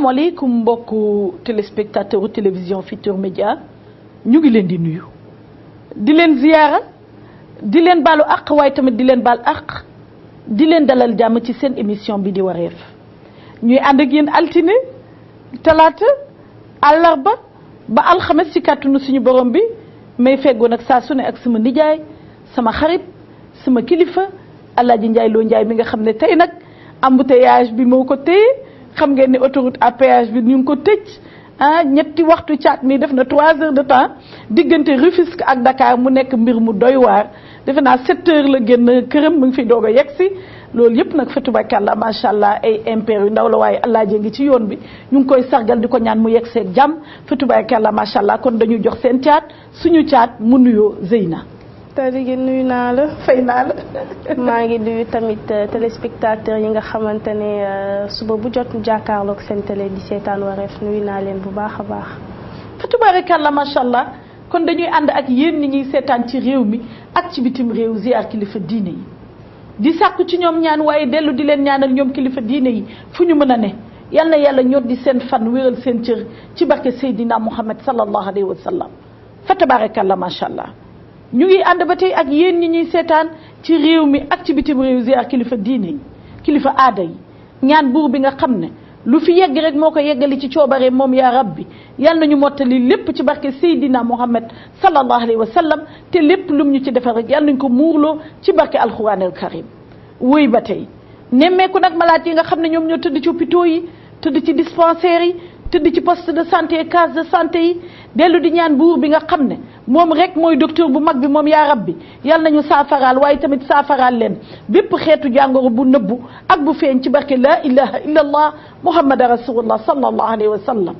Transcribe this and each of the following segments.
asalaamaaleykum mbokku téléspectateur télévision Futurs Médias ñu ngi leen di nuyu di leen ziyaara di leen baalu àq waaye tamit di leen baal àq di leen dalal jàmm ci seen émission bi di wareef ñuy ànd ak yéen altine talaata àllarba ba alxames ci kàttanu suñu borom bi may feggoon ak saa su ne ak sama nijaay sama xarit sama kilifa Alaaji Njaay Loo Njaay mi nga xam ne tey nag embouteillage bi moo ko téye xam ngeen ni autoroute à péage bi ñu ngi ko tëj ñetti waxtu caat mi def na 3 heures de temps diggante Rufisque ak Dakar mu nekk mbir mu doy waar defe naa 7 heures la génn këram mu ngi fi doog a yegg si loolu yëpp nag fa tubaarkàlla macha allah ay impair yu ndaw la waaye Alaaji ngi ci yoon bi ñu ngi koy sargal di ko ñaan mu yegg seeg jàmm fa tubaarkàlla macha allah kon dañuy jox seen caat suñu caat mu nuyoo Zeyna. Tadigi nuyu naa la. fay naa la. maa ngi nuyu tamit téléspectateurs yi nga xamante ne suba bu jot ñu jàkkaarloog seen télé di seetaan wareef nuyu naa leen bu baax a baax. fa tubaarkàlla macha allah kon dañuy ànd ak yéen ni ñuy seetaan ci réew mi ak ci bitim réew ziar kilifa diine yi di sàkku ci ñoom ñaan waaye dellu di leen ñaanal ñoom kilifa diine yi fu ñu mën a ne yal na yàlla ñor di seen fan wéral seen cër ci barke Seydina Muhammad sallallahu alayhi wa sallam fa tubaarkàlla macha allah. ñu ngi ànd ba tey ak yéen ñi ñuy seetaan ci réew mi ak ci bitim réew ziar kilifa diine yi kilifa aada yi ñaan buur bi nga xam ne lu fi yegg rek moo ko yeggali ci coobare moom yaa rabbi yal nañu mottali lépp ci barke Seydina Muhammad sallallahu alayhi wa sallam te lépp lum ñu ci defal rek yal nañu ko muurloo ci barke alquran al karim wéy ba tey nemmeeku nag malaat yi nga xam ne ñoom ñoo tëdd ci hôpitaux yi tëdd ci dispensaires yi tëdd ci poste de santé case de santé yi dellu di ñaan buur bi nga xam ne moom rek mooy docteur bu mag bi moom yaa rabbi yal nañu saafaraal waaye tamit saafaraal leen bépp xeetu jàngoro bu nëbbu ak bu feeñ ci barke la ilaha illa allah muhammad rasulullah sallallahu alayhi wa sallam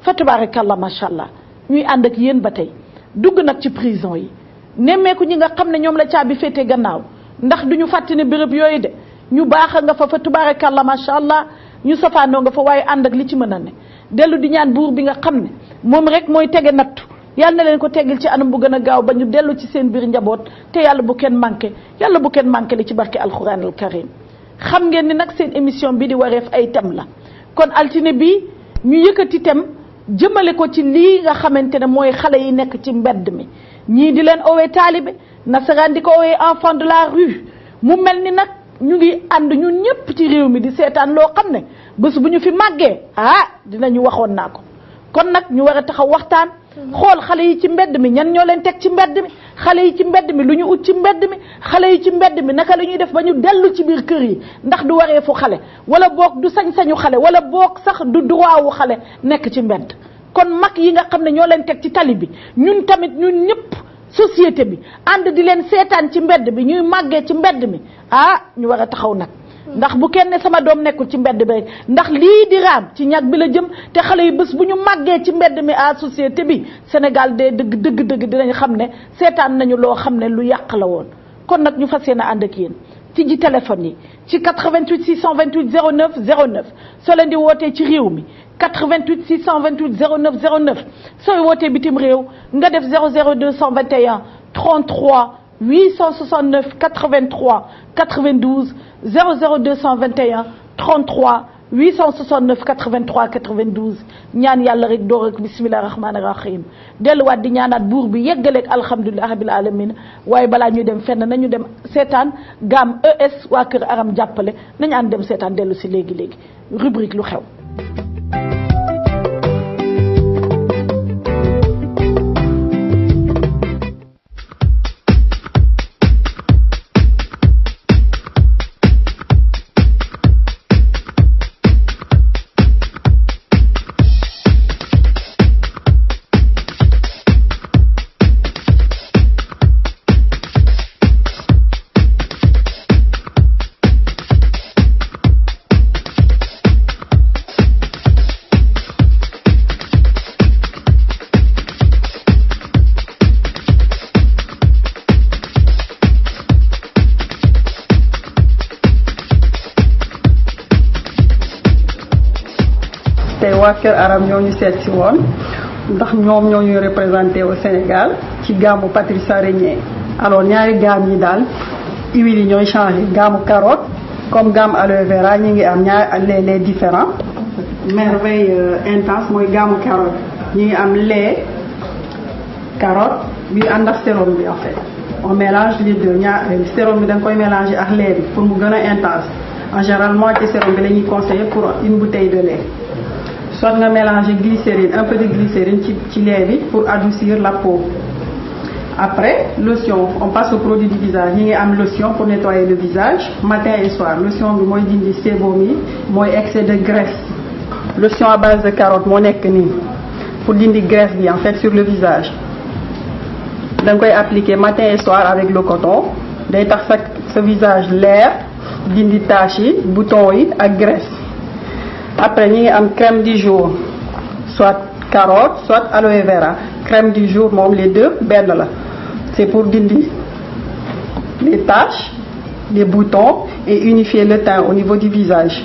fa tabarakallah macha allah ñuy ànd ak yéen ba tey dugg nag ci prison yi nemmeeku ñi nga xam ne ñoom la caabi féete gannaaw ndax duñu fàtte ne béréb yooyu de ñu baax nga fa tabarakallah macha allah ñu safaanoo nga fa waaye ànd ak li ci mën a ne dellu di ñaan buur bi nga xam ne moom rek mooy tege nattu yàlla na leen ko teggil ci anam bu gën a gaaw ba ñu dellu ci seen biir njaboot te yàlla bu kenn manqué li ci barke alquran al karim xam ngeen ni nag seen émission bi di wareef ay thème la kon altine bi ñu yëkkati thème jëmale ko ci lii nga xamante ne mooy xale yi nekk ci mbedd mi ñii di leen owee taalibe nasaraan di ko owee enfant de la rue mu mel ni nag ñu ngi ànd ñun ñëpp ci réew mi di seetaan loo xam ne bés bu ñu fi màggee dinañu waxoon naa ko kon nag ñu war a taxaw waxtaan xool xale yi ci mbedd mi ñan ñoo leen teg ci mbedd mi xale yi ci mbedd mi lu ñu ut ci mbedd mi xale yi ci mbedd mi naka la ñuy def ba ñu dellu ci biir kër yi ndax du waree fu xale wala boog du sañ-sañu xale wala boog sax du droit wu xale nekk ci mbedd kon mag yi nga xam ne ñoo leen teg ci tali bi ñun tamit ñun ñëpp société bi ànd di leen seetaan ci mbedd bi ñuy màggee ci mbedd mi ñu war a taxaw nag ndax bu kenn sama doom nekkul ci mbedd bi rek ndax lii di raam ci ñag bi la jëm te xale yi bés bu ñu màggee ci mbedd mi société bi Sénégal de dëgg dinañ xam ne seetaan nañu loo xam ne lu yàq la woon kon nag ñu fas yéene ànd ak yéen ci ji téléphone yi ci 88 628 09 09 soo leen di wootee ci réew mi 88 628 09 09 sooy wootee bitim réew nga def 00 221 33 869 83 92 00 221 33 869 83 92 ñaan yàlla rek door ak bismillahi rahmaani rahim delluwaat di ñaanaat buur bi yeggaleeg alhamdulilah rabbil alamin waaye balaa ñuy dem fenn nañu dem seetaan gaam ES waa kër Aram jàppale nañu ànd dem seetaan dellu si léegi rubrique lu xew. waa Kër Aram ñoo ñu seet si woon ndax ñoom ñoo ñuy représenté au Sénégal ci gaamu Patrice Araigné alors ñaari gaam yi daal huile yi ñooy changé gaamu carotte comme gamme aloe vera ñu ngi am ñaar les différents merveille intense mooy gamme carotte ñi ngi am lait carotte bi ànd ak sérum bi en fait on mélange les deux sérum bi da nga koy mélanger ak lait bi pour mu gën a intense en général moitié sérum bi la ñuy conseiller pour une bouteille de lait soit nga mélanger glycérine un peu de glycérine ci lait bi pour adoucir la peau. Après lotion on passe au produit du visage ñi ngi am lotion pour nettoyer le visage matin et soir lotion bi mooy dindi sébum yi mooy excès de graisse lotion à base de carotte moo nekk nii pour dindi graisse bi en fait sur le visage da nga koy appliquer matin et soir avec le coton day tax sa visage leer dindi taches yi boutons yi ak graisse. Après ñi ngi am crème du jour soit carotte soit aloe vera crème du jour moom les deux benn la c'est pour dindi les taches les boutons et unifier le teint au niveau du visage.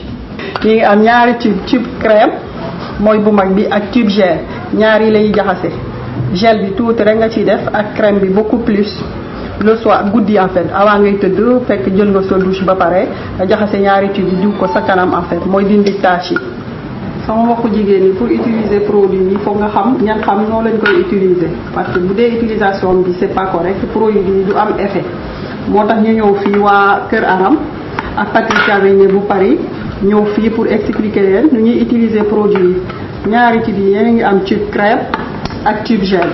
ñi ngi am ñaari tube crème mooy bu mag bi ak tube gel ñaari lay jaxase gel bi tuuti rek nga ciy def ak crème bi beaucoup plus le soir guddi en fait avant ngay tëdd fekk jël nga sa douche ba pare nga jaxase ñaari tube yi diw ko sa kanam en fait mooy dindi taches yi. sama mbokku jigéen ñi pour utiliser produit yi foog nga xam ñan xam noo lañ koy utiliser parce que bu dee utilisation bi c'est pas correct produit yi du am effet moo tax ñu ñëw fii waa Kër Aram ak Patricia Régnier bu Paris ñëw fii pour expliquer leen nu ñuy utiliser produit yi ñaari tube yi yéen a ngi am tube crème ak tube gel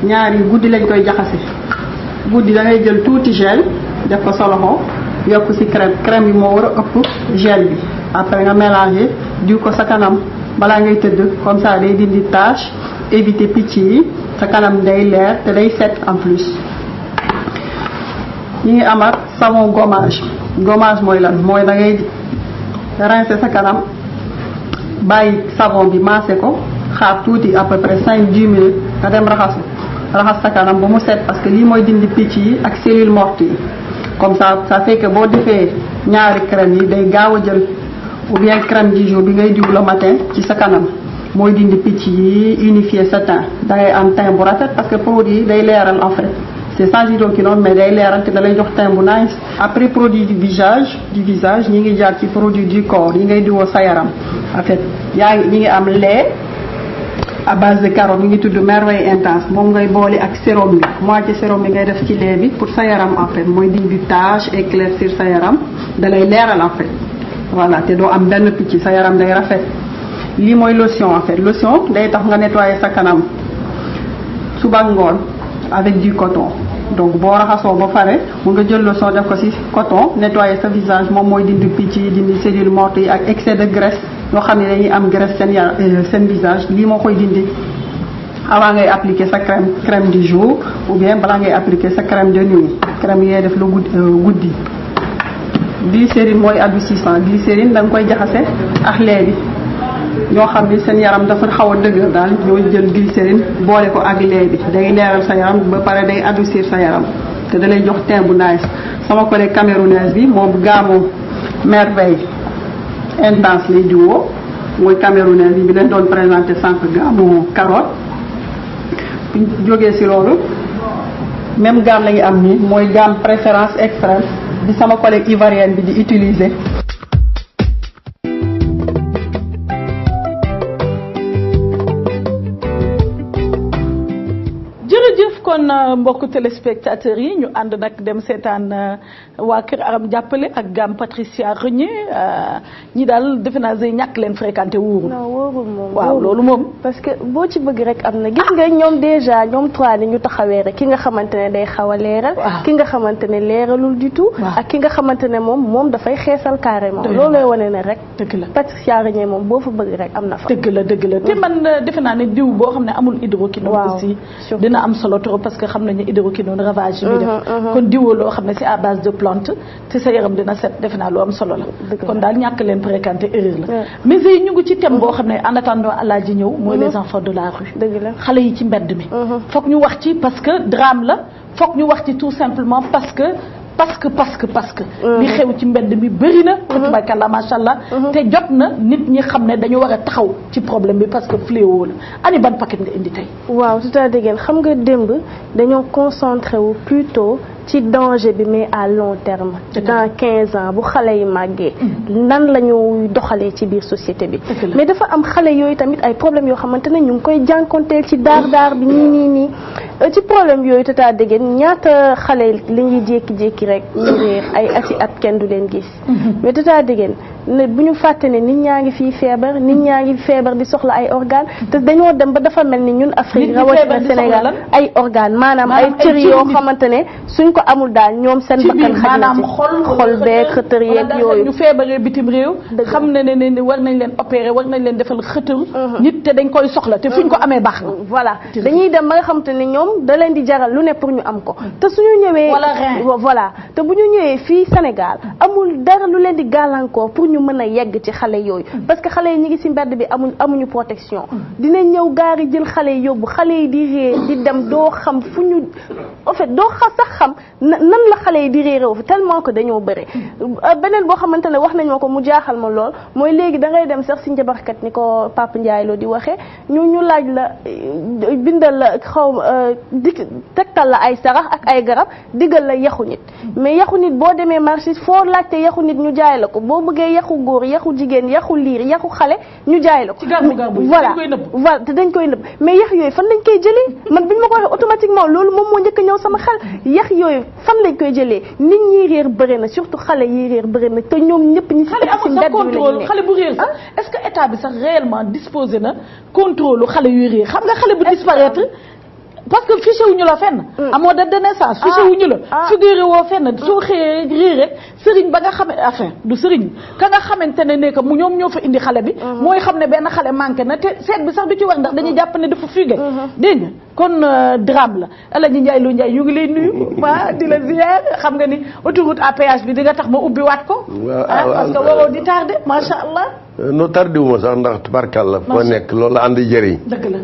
ñaari guddi lañ koy jaxase guddi da ngay jël tuuti gel def ko sa loxo yokk ci crème bi moo war a ëpp gel bi après nga mélanger diw ko sa kanam balaa ngay tëdd comme ça day dindi tache éviter picc yi sa kanam day leer te day set en plus. ñi ngi am ak savon gommage mooy lan mooy da ngay rincer sa kanam bàyyi savon bi maase ko xaar tuuti à peu près 5-10 minutes nga dem raxas sa kanam ba mu set parce que lii mooy dindi picc yi ak cellules mortes yi comme ça fait que boo defee ñaari crème yi day gaaw a jël ou bien crème du jour bi ngay diw le matin ci sa kanam mooy dindi picc yi unifier sa teint da ngay am teint bu rafet parce que produit day leeral en fait c'est sans hydroquinone mais day leeral te da lay jox teint bu nice. Après produit du visage ñi ngi jaar ci produit du corps yi ngay diwoo sa yaram en fait ñi ngi am lait à base de carotte mi ngi tudd merveille intense moom ngay boole ak sérum bi moitié sérum bi ngay def ci lait bi pour sa yaram en fait mooy dindi tache éclaircir sa yaram da lay leeral en fait voilà te doo am benn picc sa yaram day rafet. lii mooy lotion en fait lotion day tax nga nettoyer sa kanam suba ngoon avec du coton donc boo raxasoo ba pare mun nga jël lotion def ko ci coton nettoyer sa visage moom mooy dindi picc yi dindi cellules mortes yi ak excès de graisse yoo xam ne dañuy am graisse seen visage lii moo koy dindi avant ngay appliquer sa crème du jour ou bien balaa ngay appliquer sa crème de nuit crème yi ngay def lu guddi. Glycérine mooy adoucissant glycérine da nga koy jaxase ak lait bi ñoo xam ni seen yaram dafa xaw a dëgër daal ñoo jël glycérine boole ko ak lait bi day leeral sa yaram ba pare day adoucir sa yaram te da lay jox teint bu nice. sama collègue camerounaise bi moom gaamu merveille intense lay diwoo mooy camerounaise bi leen doon présenté sànq gaamu carotte. bu ñu jógee ci loolu même gamme la ñu am nii mooy gamme préférence extrême bi sama collègue ivoirienne bi di utiliser. kon mbokku téléspectateurs yi ñu ànd nag dem seetaan waa Kër Aram jàppale ak gamme Patricia Régnier ñi daal defe naa ñàkk leen fréquenté wóorul. non wóorul moom waaw loolu moom. parce que boo ci bëgg rek am na gis nga ñoom déjà ñoom trois ni ñu taxawee rek ki nga xamante ne day xaw a leeral. ki nga xamante ne leeralul du tout. ak ki nga xamante ne moom dafay xeesal carrément. loolu lay wane ne rek. dëgg la Patricia Régnier moom boo fa bëgg rek am na fa. dëgg la te man defe naa ne diw boo xam ne amul hydroquinone aussi dina am solo trop parce que xam nañu hydroquinone ravage yi muy def kon diwoo loo xam ne c'est à base de plante te sa yaram dina set defe naa lu am solo la kon daal ñàkk leen fréquenter erreur la mais yi ñu ngi ci thème boo xam ne en attendant Alaaji ñëw mooy les enfants de la rue xale yi ci mbedd mi foog ñu wax ci parce que drame la foog ñu wax ci tout simplement parce que li xew ci mbedd mi bëri na tabaarkalla macha allah te jot na nit ñi xam ne dañu war a taxaw ci problème bi parce que fléau la ani ban paquet nga indi tey waaw tout à fait xam nga démb dañoo concentré wu plutôt ci danger bi mais à long terme dans 15 ans bu xale yi màggee nan la ñu doxalee ci biir société bi mais dafa am xale yooyu tamit ay problèmes yoo xamante ne ñu ngi koy jànkonteel ci daar bi nii ci problème yooyu Tata Déguène ñaata xale li ñuy jékki-jékki rek ñu réer ay ati at kenn du leen gis mais Tata Déguène ne bu ñu fàtte ne nit ñaa ngi fii feebar nit ñaa ngi feebar di soxla ay organes te dañoo dem ba dafa mel ni ñun Afrique rawatina Sénégal ay organes maanaam ay cër yoo xamante ne suñ ko amul daal ñoom seen bakkan xaj na ci xol beeg xëtër yeeg yooyu ñu feebaree bitim réew xam ne war nañ leen opérer war nañ leen defal xëtër nit te dañ koy soxla te fuñ ko amee baax na voilà dañuy dem ba nga xamante ne ñoom da leen di jaral lu ne pour ñu am ko te suñu ñëwee voilà te bu ñu ñëwee fii Sénégal amul dara lu leen di gàllankoor pour ñu mën a yegg ci xale yooyu parce que xale yi ñu ngi ci mbedd bi amuñu protection dinañ ñëw gaari jël xale yi yóbbu xale yi di réer di dem doo xam fu ñu en fait doo xam nan la xale yi di réeré fi tellement que dañoo bëri beneen boo xamante ne wax nañ ma ko mu jaaxal ma lool mooy léegi da ngay dem sax ci njabarkat ni ko Papa Ndiaye loo di waxee ñu laaj la bindal la tegtal la ay sarax ak ay garab diggal la yaxu nit mais yaxu nit boo demee marché foo laajte yaxu nit ñu jaay la ko boo bëggee yaxu góor yaxu jigéen yaxu liir yaxu xale ñu jaay la ko voilà te dañ koy nëbb mais yax yooyu fan lañ koy jëlee man biñ ma ko waxee automatiquement loolu moom moo njëkk a ñëw sama xel yax yooyu fan lañ koy jëlee nit ñi réer bëri na surtout xale yi réer bëri na te ñoom ñëpp ñi ci mbedd contrôle xale bu réer sax est-ce que état bi sax réellement disposé na contrôle xale yuy réer xam nga xale bu disparaître parce que fiché wuñu la fenn amoo date de naissance fiché wuñu la figuré woo fenn soo xëyee réer rek sëriñ ba nga xam enfin du sëriñ ka nga xamante ne que mu ñoom ñoo fa indi xale bi mooy xam ne benn xale manqué na te seet bi sax du ci war ndax dañuy jàpp ne dafa fugué dégg nga kon drame la Alaaji Ndiaye Lo Ndiaye ñu ngi lay nuyu di la ziar xam nga ni autoroute à péage bi di nga tax ma ubbi waat ko parce que waroo di tardé macha allah no tardé wu ma sax ndax tubarkàlla foo nekk loolu ànd jëriñ dëgg la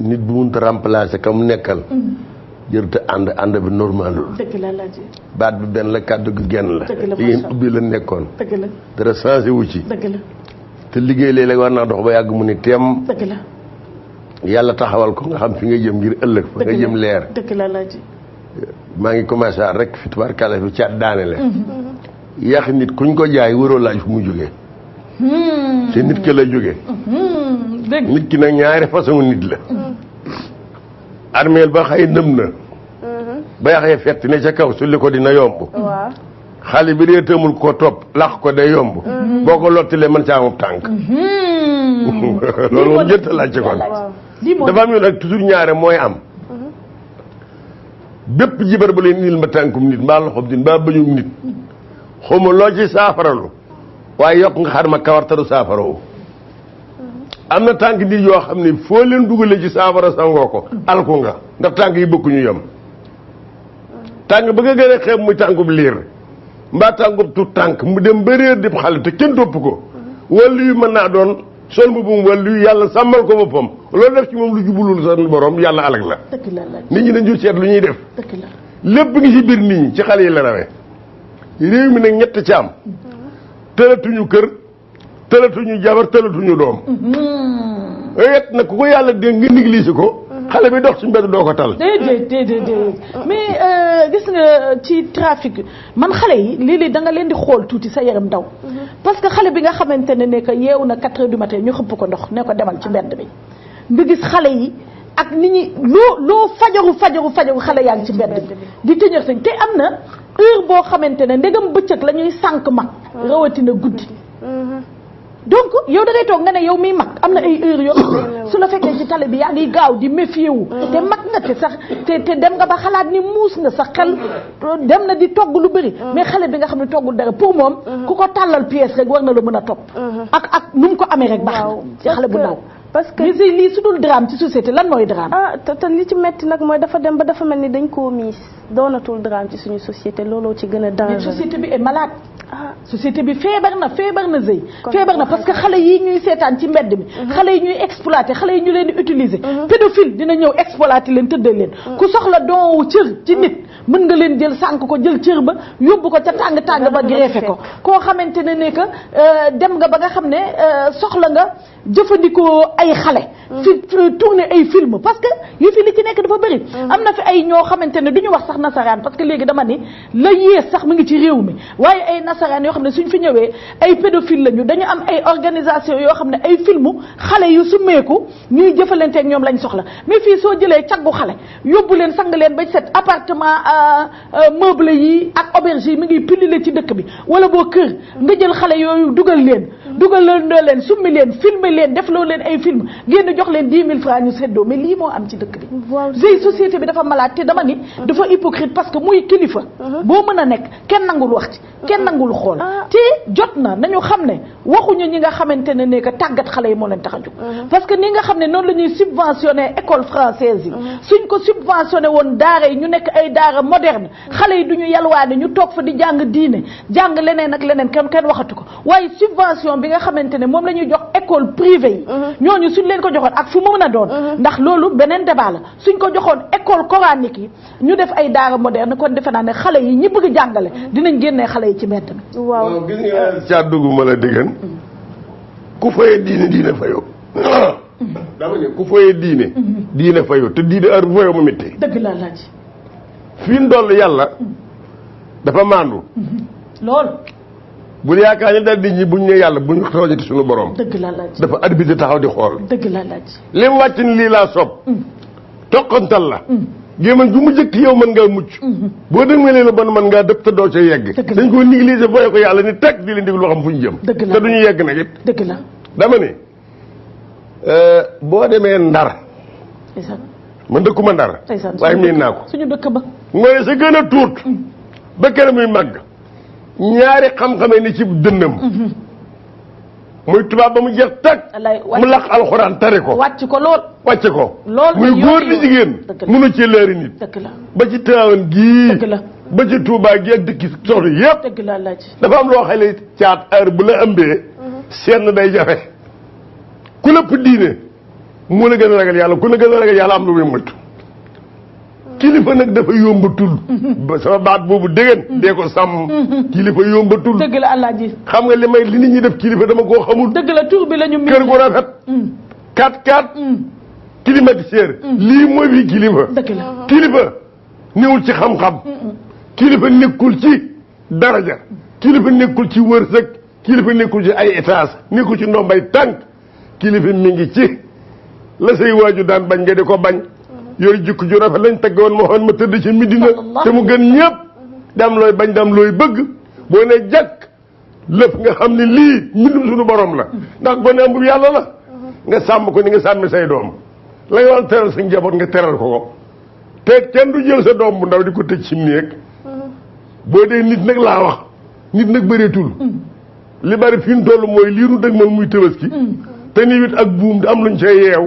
nit bu mënta remplacer ka mu nekkal jërte ànd bi normal dëgg la Alaaji baat bi benn la kàddu gi genn la te yéen ubbi la nekkoon dëgg la dara changé wu ci dëgg la te liggéey léeg-léeg war naa dox ba yàgg mu ni teem dëgg la yàlla taxawal ko nga xam fi nga jëm ngir ëllëg fa nga jëm leer dëgg la Alaaji maa ngi commencé rek fi tubaarkàlla fi caat daane le yàq nit kuñ ko jaay waroo laaj fu mu jógee te nit ki la jógee nit ki nag ñaari façon nit la armeel ba xëy nëm na ba yaxee fett ne ca kaw sulli ko dina yomb xale bi dee tëmul ko topp lax ko day yomb boo ko lottilee mën ca amub tànk loolu moom jënta laaj ci kon dafa am yoon ak toujours ñaare mooy am bépp jibar ba leen indil ma tànkum nit mbaa loxob nit mbaa bëñum nit xawma loo ci saafaralu waaye yokk nga xar ma kawartaru saafarawu am na tànk nit yoo xam ne foo leen dugalee ci saafara sangoo ko alku nga ndax tànk yi bokkuñu yem tànk ba nga gën a xeeb muy tànkub liir mbaa tànkub tu tànk mu dem ba réer di xale te kenn topp ko wàllu yu mën naa doon sol mbubbum wàllu yu yàlla sàmmal ko boppam loolu def ci moom lu jubulul sa borom yàlla alag la nit ñi dañu seet lu ñuy def lépp ngi ci biir nit ñi ci xale yi la rawee réew mi nag ñett ci am tëlatuñu kër tëlatuñu jabar tëlatuñu doom yet nag ku ko yàlla dégg nga négligé ko xale bi dox ci mbedd doo ko tal déedéet mais gis nga ci trafic man xale yi léeg-léeg da nga leen di xool tuuti sa yaram daw parce que xale bi nga xamante ne que yeewu na 4 heures du matin ñu xëpp ko ndox ne ko demal ci mbedd bi nga gis xale yi ak nit ñi loo fajaru xale yaa ngi ci mbedd bi di tëñër sañ te am na heure boo xamante ne ndegam bëccëg la ñuy sànq mag rawatina guddi donc yow da ngay toog nga ne yow miy mag am na ay heures yoo xam ne su la fekkee ci tali bi yaa ngi gaaw di méfier wu te mag nga te sax te dem nga ba xalaat ni muus nga sax xel dem na di togg lu bëri mais xale bi nga xam ne toggul dara pour moom ku ko tàllal pièce rek war na la mën a topp ak nu mu ko amee rek baax na ci xale bu ndaw parce que lii su dul drame ci société lan mooy drame te li ci metti nag mooy dafa dem ba dafa mel ni dañ koo miis doonatul drame ci suñu société looloo ci gën a danger société bi est malade société bi feebar na zëy feebar na parce que xale yi ñuy seetaan ci mbedd mi xale yi ñuy exploité xale yi ñu leen di utiliser pédophile dina ñëw exploité leen tëddal leen ku soxla doowu cër ci nit mën nga leen jël sànk ko jël cër ba yóbbu ko ca tàng ba greffé ko koo xamante ne que dem nga ba nga xam ne soxla nga jëfandikoo ay xale fi tourner ay film parce que yu fi li ci nekk dafa bëri am na fi ay ñoo xamante ne du ñu wax sax nasaraan parce que léegi dama ni la yées sax mu ngi ci réew mi waaye ay nasaraan yoo xam ne suñ fi ñëwee ay pédophile lañu dañu am ay organisation yoo xam ne ay filmu xale yu summeeku ñuy jëfalanteeg ñoom lañ soxla mais fii soo jëlee caggu xale yóbbu leen sang leen ba set appartement meuble yi ak auberge yi mi ngi pilile ci dëkk bi wala boo kër nga jël xale yooyu dugal leen summi leen filmer leen def loo leen ay film génn jox leen 10 000 francs ñu seddoo mais lii moo am ci dëkk bi vieille société bi dafa malade te dama ni dafa hypocrite parce que muy kilifa boo mën a nekk kenn nangul wax ci kenn nangul xool te jot na nañu xam ne waxuñu ñi nga xamante ne ne que tàggat xale yi moo leen tax a jóg parce que ni nga xam ne noonu la ñuy subventionné école française yi suñ ko subventionné woon daara yi ñu nekk ay daara moderne xale yi du ñu yalwaane ñu toog fa di jàng diine jàng leneen ak leneen kenn waxatu ko waaye subvention bi nga xamante ne moom la ñuy jox école privée yi ñooñu suñ leen ko joxoon ak fu mu mën a doon ndax loolu beneen débat la suñ ko joxoon école coranique yi ñu def ay daara moderne kon defe naa ne xale yi ñi bëgg jàngale dinañ génnee xale yi ci mbedd mi waaw gis nga caa dugguma la déggan ku fayee diine fayoo dama ne ku fayee diine fayoo te diine heure bu fayoo mu métti dëgg la laaj fii ndoll yàlla dafa maandu lool bul yaakaar ne daal nit ñi buñ ne yàlla buñ toojati suñu borom dëgg la laaj dafa arbitre taxaw di xool dëgg la laaj li mu wàcc ni lii laa sopp toqantal la gémmañ ju mu jëkk yow mën ngaa mucc boo dëgmalee la bon mën ngaa dëpp te doo ca yegg dañ ko négliger booye ko yàlla ni teg di leen dig loo xam fu ñu jëm te duñu yegg nag it dëgg la dama ne boo demee Ndar man dëkkuma Ndar waaye miin naa ko suñu dëkk ba mooy sa gën a tuut ba kenn muy màgg ñaari xam-xamee ni ci dënnam muy tubaab ba mu jeex tag mu lax alxuraan tari ko wàcc ko lool wàcce ko lool muy góor di jigéen mënu ci leeri nit ba ci Tiwaawan gii ba ci Tuubaa gi ak dëkki soxla yëpp dëgg la laaj dafa am loo xale caat heure bu la ëmbee seet na day jafe ku lépp diine moo la gën a ragal yàlla ku la gën a ragal yàlla am lu muy moytu kilifa nag dafa yombatul sama baat boobu dégg dee ko sàmm kilifa yombatul dëgg la Alaaji xam nga li nit ñi def kilifa dama koo xamul dëgg la tur bi la ñu kër gu rafet 4x4 climatiseur lii mooy bi kilifa dëgg la kilifa néewul ci xam-xam kilifa nekkul ci daraja kilifa nekkul ci wërsëg kilifa nekkul ci ay étage nekkul ci ndombay tànk kilifa mi ngi ci la say waaju daan bañ nga di ko bañ yooyu jikko ju rafet lañ teg woon moo xam ma tëdd ci Medina te mu gën ñëpp dam looy bañ dam looy bëgg boo ne jàkk lépp nga xam ne lii mbindum suñu borom la ndax gone ambul yàlla la nga sàmm ko ni nga sàmmi say doom la nga war teral sa njaboot nga teral ko te kenn du jël sa doom bu ndaw di ko tëj ci néeg boo dee nit nag laa wax nit nag bëreetul li bari fi mu toll mooy liiru dëgg man muy Tabaski te ni wit ak buum di am luñ cay yeew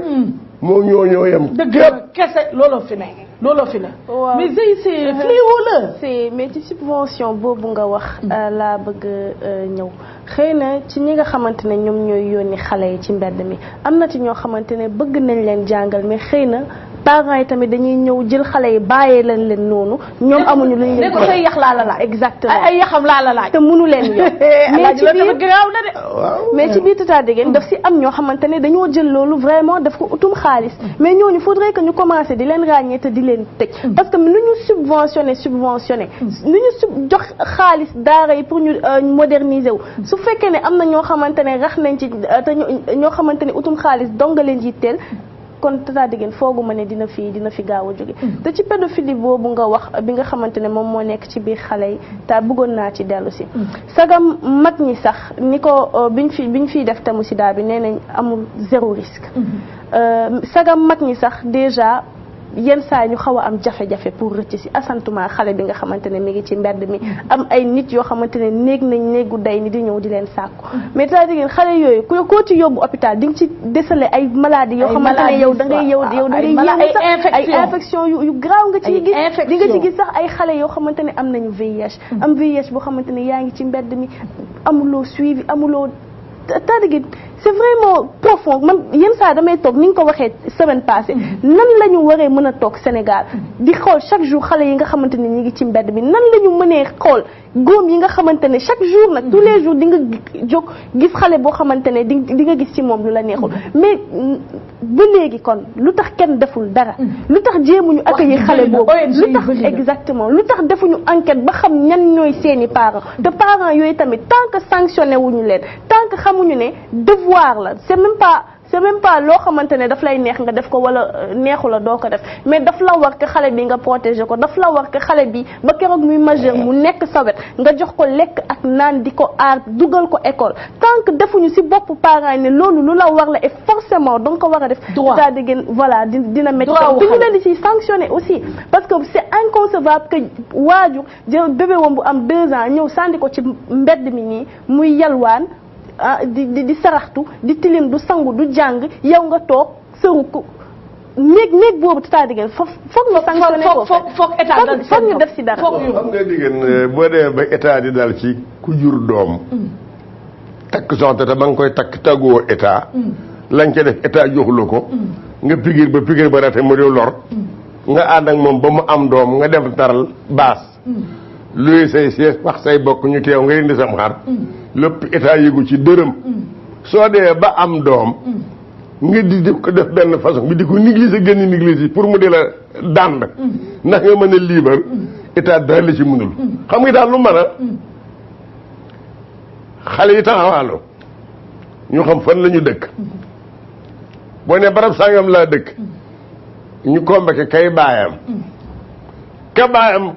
moo ñoo yem. dëgg la kese looloo fi ne looloo fi ne. waaw mais c'est fléau la. c'est mais ci subvention boobu nga wax. laa bëgg ñëw xëy na ci ñi nga xamante ne ñoom ñooy yónni xale yi ci mbedd mi am na ci ñoo xamante ne bëgg nañ leen jàngal mais xëy na parents yi tamit dañuy ñëw jël xale yi bàyyee leen noonu. ñoom amuñu lu ñu leen ko say yax laa la laaj. exactement ay yaxam laa la laaj. te mënu leen yor. mais ci biir garaaw na de. mais ci biir Tata Déguène daf si am ñoo xamante ne dañoo jël loolu vraiment daf ko utum xaalis mais ñooñu faudrait que ñu commencé di leen ràññee te di leen tëj. parce que nu ñu subventionné nu ñu jox xaalis daara yi pour ñu moderniser wu su fekkee ne am na ñoo xamante ne rax nañ ci te ñoo xamante ne utum xaalis dong nga leen jiiteel kon Tata Déguène fooguma ne dina fi gaaw a jóge te ci pédophilie boobu nga wax bi nga xamante ne moom moo nekk ci biir xale yi te bëggoon naa ci dellu si sagam mag ñi sax ni ko biñ fiy def tamu sida bi nee nañ amul zéro risque sagam mag ñi sax déjà yenn saa ñu xaw a am jafe-jafe pour rëcc si asantuma xale bi nga xamante ne mi ngi ci mbedd mi am ay nit yoo xamante ne néegu day ni di ñëw di leen sàkku mais Tata Déguène xale yooyu koo ci yóbbu hôpital di nga ci déceler ay maladies yoo xamante ne yow da ngay ay infection yu graaw nga ciy gis di nga ci gis sax ay xale yoo xamante ne am nañu VIH am VIH boo xamante ne yaa ngi ci mbedd mi amuloo suivi amuloo Tata Déguène c'est vraiment profond man yenn saa damay toog ni nga ko waxee semaine passée nan la ñu waree mën a toog Sénégal di xool chaque jour xale yi nga xamante ne ñi ngi ci mbedd bi nan la ñu mënee xool góom yi nga xamante ne chaque jour nag tous les jours di nga jóg gis xale boo xamante ne di nga gis ci moom lu la neexul mais ba léegi kon lu tax kenn deful dara lu tax jéemuñu accueillir xale boobu lu tax exactement lu tax defuñu enquête ba xam ñan ñooy seeni parents te parents yooyu tamit tant que sanctionné wuñu leen tant que xamuñu ne devoir la c'est même pas loo xamante ne daf lay neex nga def ko wala neexu la doo ko def mais daf la war que xale bi nga protéger ko daf la war que xale bi ba keroog muy majeur mu nekk sa wet nga jox ko lekk ak naan di ko aar dugal ko école tant que defuñu ci bopp parents yi ne loolu lu la war la et forcément danga ko war a def c'est-à-dire voilà dina métti te ñu leen di ci sanctionner aussi parce que c'est inconcevable que waajur jël bébé wam bu am 2 ans ñëw sànni ko ci mbedd mi nii muy yalwaan di saraxtu di tilim du sangu du jàng yow nga toog sëru ko néeg boobu c'est-à-dire foog nga sanctionné ko foog état dal foog ñu def ci dara xam nga diggéen boo demee ba état di dal ci ku jur doom takk soxna te ba nga koy takk tàggoo état lañ ca def état joxula ko nga pigir ba rate mu di lor nga ànd ak moom ba mu am doom nga def taral baas luy say sees wax say bokk ñu teew nga indi sam xar lépp état yëgu ci dërëm soo dee ba am doom nga di ko def benn façon bi di ko négliger génn négliger pour mu di la dànd ndax nga mën a liibar état daal la ci mënul xam nga daal lu mën a xale yi taxawaalu ñu xam fan la ñu dëkk boo ne barab sàngam laa dëkk ñu convoqué kay baayam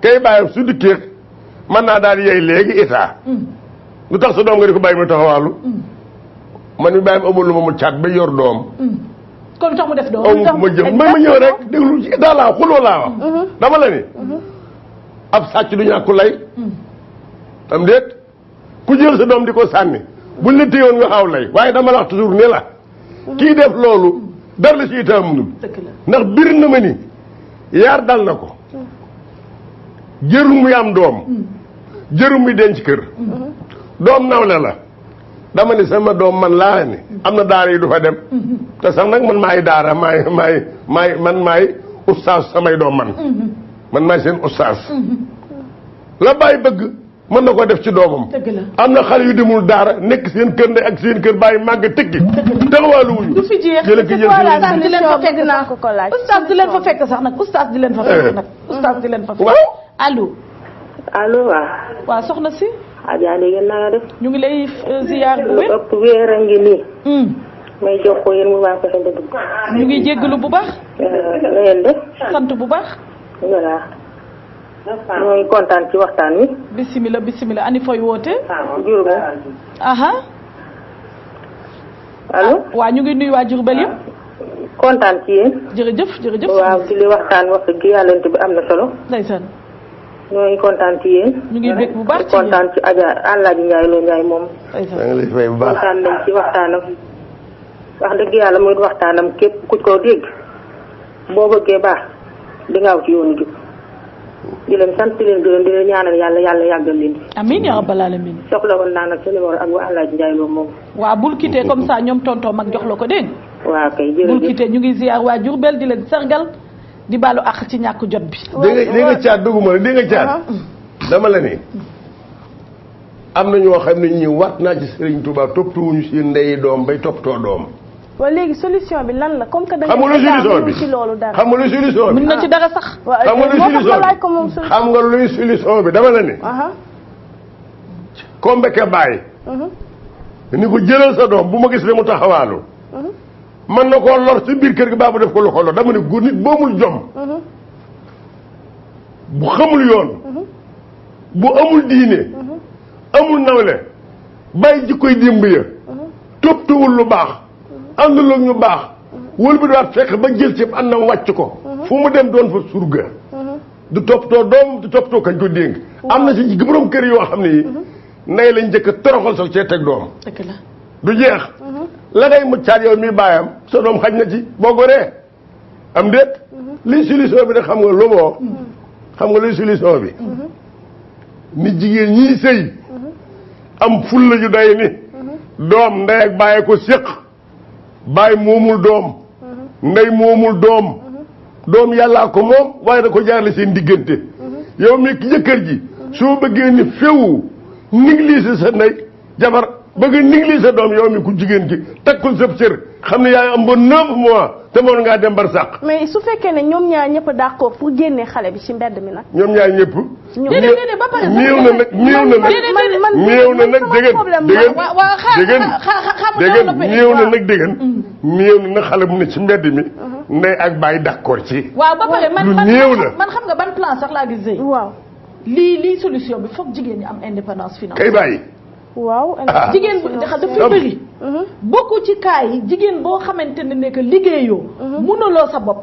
kay baayam su dikkee mën naa daal yey léegi état lu tax sa doom nga di ko bàyyi mu taxawaalu man mi bàyyam amul lu ma mu caat ba yor doom kon lu tax mu def doom amul ma jëm ma ñëw rek déglu ci état laa xuloo laa wax dama la ni ab sàcc du ñàkku lay am déet ku jël sa doom di ko sànni buñ la téyoon nga xaw lay waaye dama la wax toujours ne la kii def loolu dara la ci état mënul ndax bir na ma ni yaar dal na ko jërul muy am doom jërul muy denc kër doom nawle la dama ni sama doom man laa ni am na daara yi du fa dem te sax nag man maay daara maay ustaas samay doom man maay seen ustaas la bàyyi bëgg mën na ko def ci doomam am na xale yu demul daara nekk seen kër ndey ak seen kër bàyyi màgg tëkki taxawaalu wuñu du fi jeex jël ki jël ustaas di leen fa fekk naa ko laaj ustaas di leen fa fekk sax nag ustaas di leen fa fekk nag ustaas di leen fa fekk allo waaw soxna si Adja léegi na nga def ñu ngi lay ziar bu wér ëpp weer a ngi nii may jox ko yéen mu waa ko xel dëgg ñu ngi jéggalu bu baax na ngeen def sant bu baax voilà ñoo ngi kontaan ci waxtaan wi bismillah ani fooy woote Diourbel aha allo waaw ñu ngi nuyu waa Diourbel yëpp kontaan ci yéen jërëjëf waaw ci li waxtaan wax dëgg yàllante bi am na solo ndeysaan ñoo ngi kontaan ci yéen ñu ngi bég bu baax ci kontaan ci Adja Alaaji Njaay Lo Njaay moom kontaan nañ ci waxtaanam wax dëgg yàlla muy waxtaanam képp ku ko dégg boo bëggee baax di nga aw ci yoonu jub di leen sant di leen gërëm di leen ñaanal yàlla yàggal leen amiin ya rabbal alamin soxla woon naa nag sa numéro ak waa Alaaji Njaay Lo moom waaw bul quitté comme ça ñoom tonton mag jox la ko dégg waaw kay jërëjëf bul quitté ñu ngi ziar waa Diourbel di leen sargal di baalu àq ci ñàkk jot bi di nga caat dugguma la di nga caat dama la ni am na ñoo xam ne ñi wat naa ci Serigne Touba toppatuwuñu seen ndey doom bay toppatoo doom waaw léegi solution bi lan la comme que xam nga lu solution bi ci loolu dara xam nga lu solution bi mën na ci dara sax xam nga luy solution bi xam nga luy solution bi dama la ni kombeke bàyyi ni ko jëlal sa doom bu ma gis ne mu taxawaalu man na koo lor ci biir kër gi baa mu def ko lu ko lor dama ne góor nit boomul jom bu xamul yoon bu amul diine amul nawle bàyyi jikkoy démb ya toppatuwul lu baax àndul ak ñu baax wël bi daat fekk ba jël ci àndam wàcc ko fu mu dem doon fa surga du toppatoo doomam du toppatoo kañ ko dénk am na ci borom kër yoo xam ne yi ndey lañ njëkk a toroxal sax cee teg doom du jeex la ngay muccaat yow mi bàyyam sa doom xaj na ci boo goree am déet li solution bi nag xam nga lu moo xam nga li solution bi ni jigéen ñii sëy am ful la ju day ni doom ndey ak bàyyi ko séq bàyyi moomul doom ndey moomul doom yàllaa ko moom waaye da ko jaarale seen diggante yow mi jëkkër ji soo bëggee ni féewu négliger sa ndey jabar bëgg négliger sa doom yow mi ku jigéen ji takkul sa cër xam ne yaay am ba 9 mois te mën ngaa dem bar sàq. mais su fekkee ne ñoom ñaar ñëpp d'accord pour génne xale bi ci mbedd mi nag. ñoom ñaar ñëpp. déedéet ba pare néew na nag néew na nag néew na xale bu ne ci mbedd mi. ndey ak bàyyi d'accord ci. waaw ba pare lu néew na man xam nga ban plan sax laa gis. waaw lii solution bi foog jigéen ñi am indépendance financière. kay bàyyi. waaw jigéen bu dafa bëri. bokku ci cas yi jigéen boo xamante ne que liggéeyoo. mënuloo sa bopp.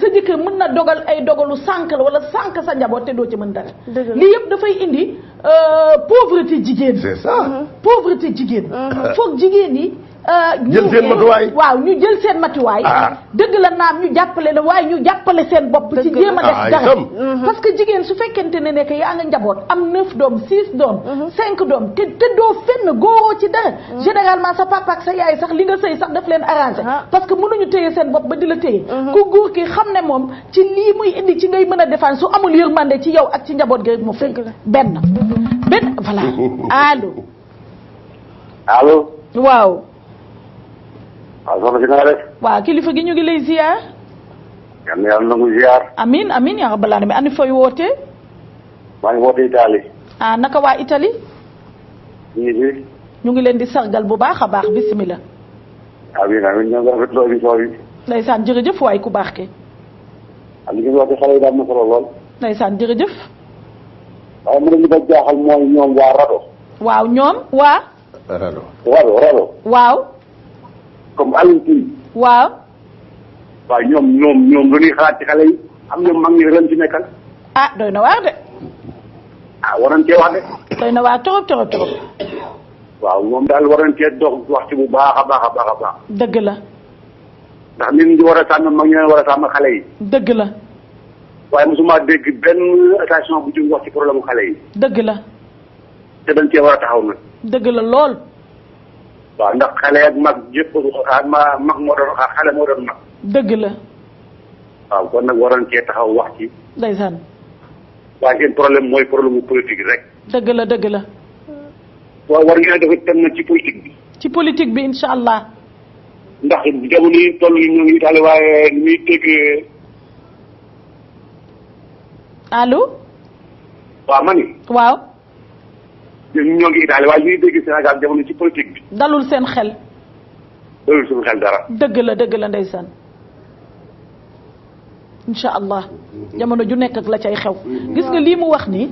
sa jëkkër mën na dogal ay dogalu sànq la wala sànq sa njaboot te doo ci mën dara. lii yëpp dafay indi pauvreté jigéen. c'est ça. pauvreté jigéen. foog jigéen yi. jël seen matuwaay. waaw ñu jël seen matuwaay. dëgg la naam ñu jàppale la waaye ñu jàppale seen bopp. ci jéem a def dara parce que jigéen su fekkente ne nekk yaa nga njaboot am 9 doom 6 doom. 5 doom te doo fenn góoroo ci dara. généralement sa papa ak sa yaay sax li nga sëy sax daf leen arrangé. parce que mënuñu téye seen bopp ba di la téye. ku góor ki xam ne moom ci lii muy indi ci ngay mën a défendre su amul yërmande ci yow ak ci njaboot gi rek mu fekk benn voilà allo. waaw. waaw soxna si nga def. waaw kilifa gi ñu ngi lay ziar. yal na yàlla nangu ziar. amiin yaa rabbal aalamiin ani fooy wootee. maa ngi wootee Italie. naka waa Italie. ñu ngi leen di sargal bu baax a baax bisimilah. amiin ñoo ngi rafetlu émission bi. ndeysaan jërëjëf waay ku baax ke. li ngeen wax ci xale yi daal na solo lool. ndeysaan jërëjëf. waaye mën nañu ba jaaxal mooy ñoom waa RADDHO. waaw ñoom waa. RADDHO. waaw. comme Alioune Tine. waaw. waaw ñoom lu ñuy xalaat ci xale yi am ñoom mag ñi ren ci nekkal. doy na waar de. war nañ cee wax de. doy na waar trop. waaw moom daal war nañ cee dox wax ci bu baax a baax. dëgg la. ndax nit ñi war a sàmm mag ñi war a sàmm xale yi. dëgg la. waaye mosuma dégg benn attention bu ci wax ci problème xale yi. dëgg la. te dañ cee war a taxaw nag. dëgg la lool. waaw ndax xale ak mag yëpp mag moo doon xale moo doon mag. dëgg la. waaw kon nag waroon cee taxaw wax ci. ndeysaan. waaye seen problème mooy problème politique rek. dëgg la. waaw war ngeen a def itam nag ci politique bi. ci politique bi incha allah. ndax jamono yi toll yi ñoo ngi Italie waaye ni muy dégg. allo. waaw ma ni. waaw. ñoo ngi Italie waaye ñuy dégg Sénégal jamono ci politique bi. dalul seen xel. dalul seen xel dara. dëgg la ndeysaan. incha allah jamono ju nekk ak la cay xew. gis nga lii mu wax nii.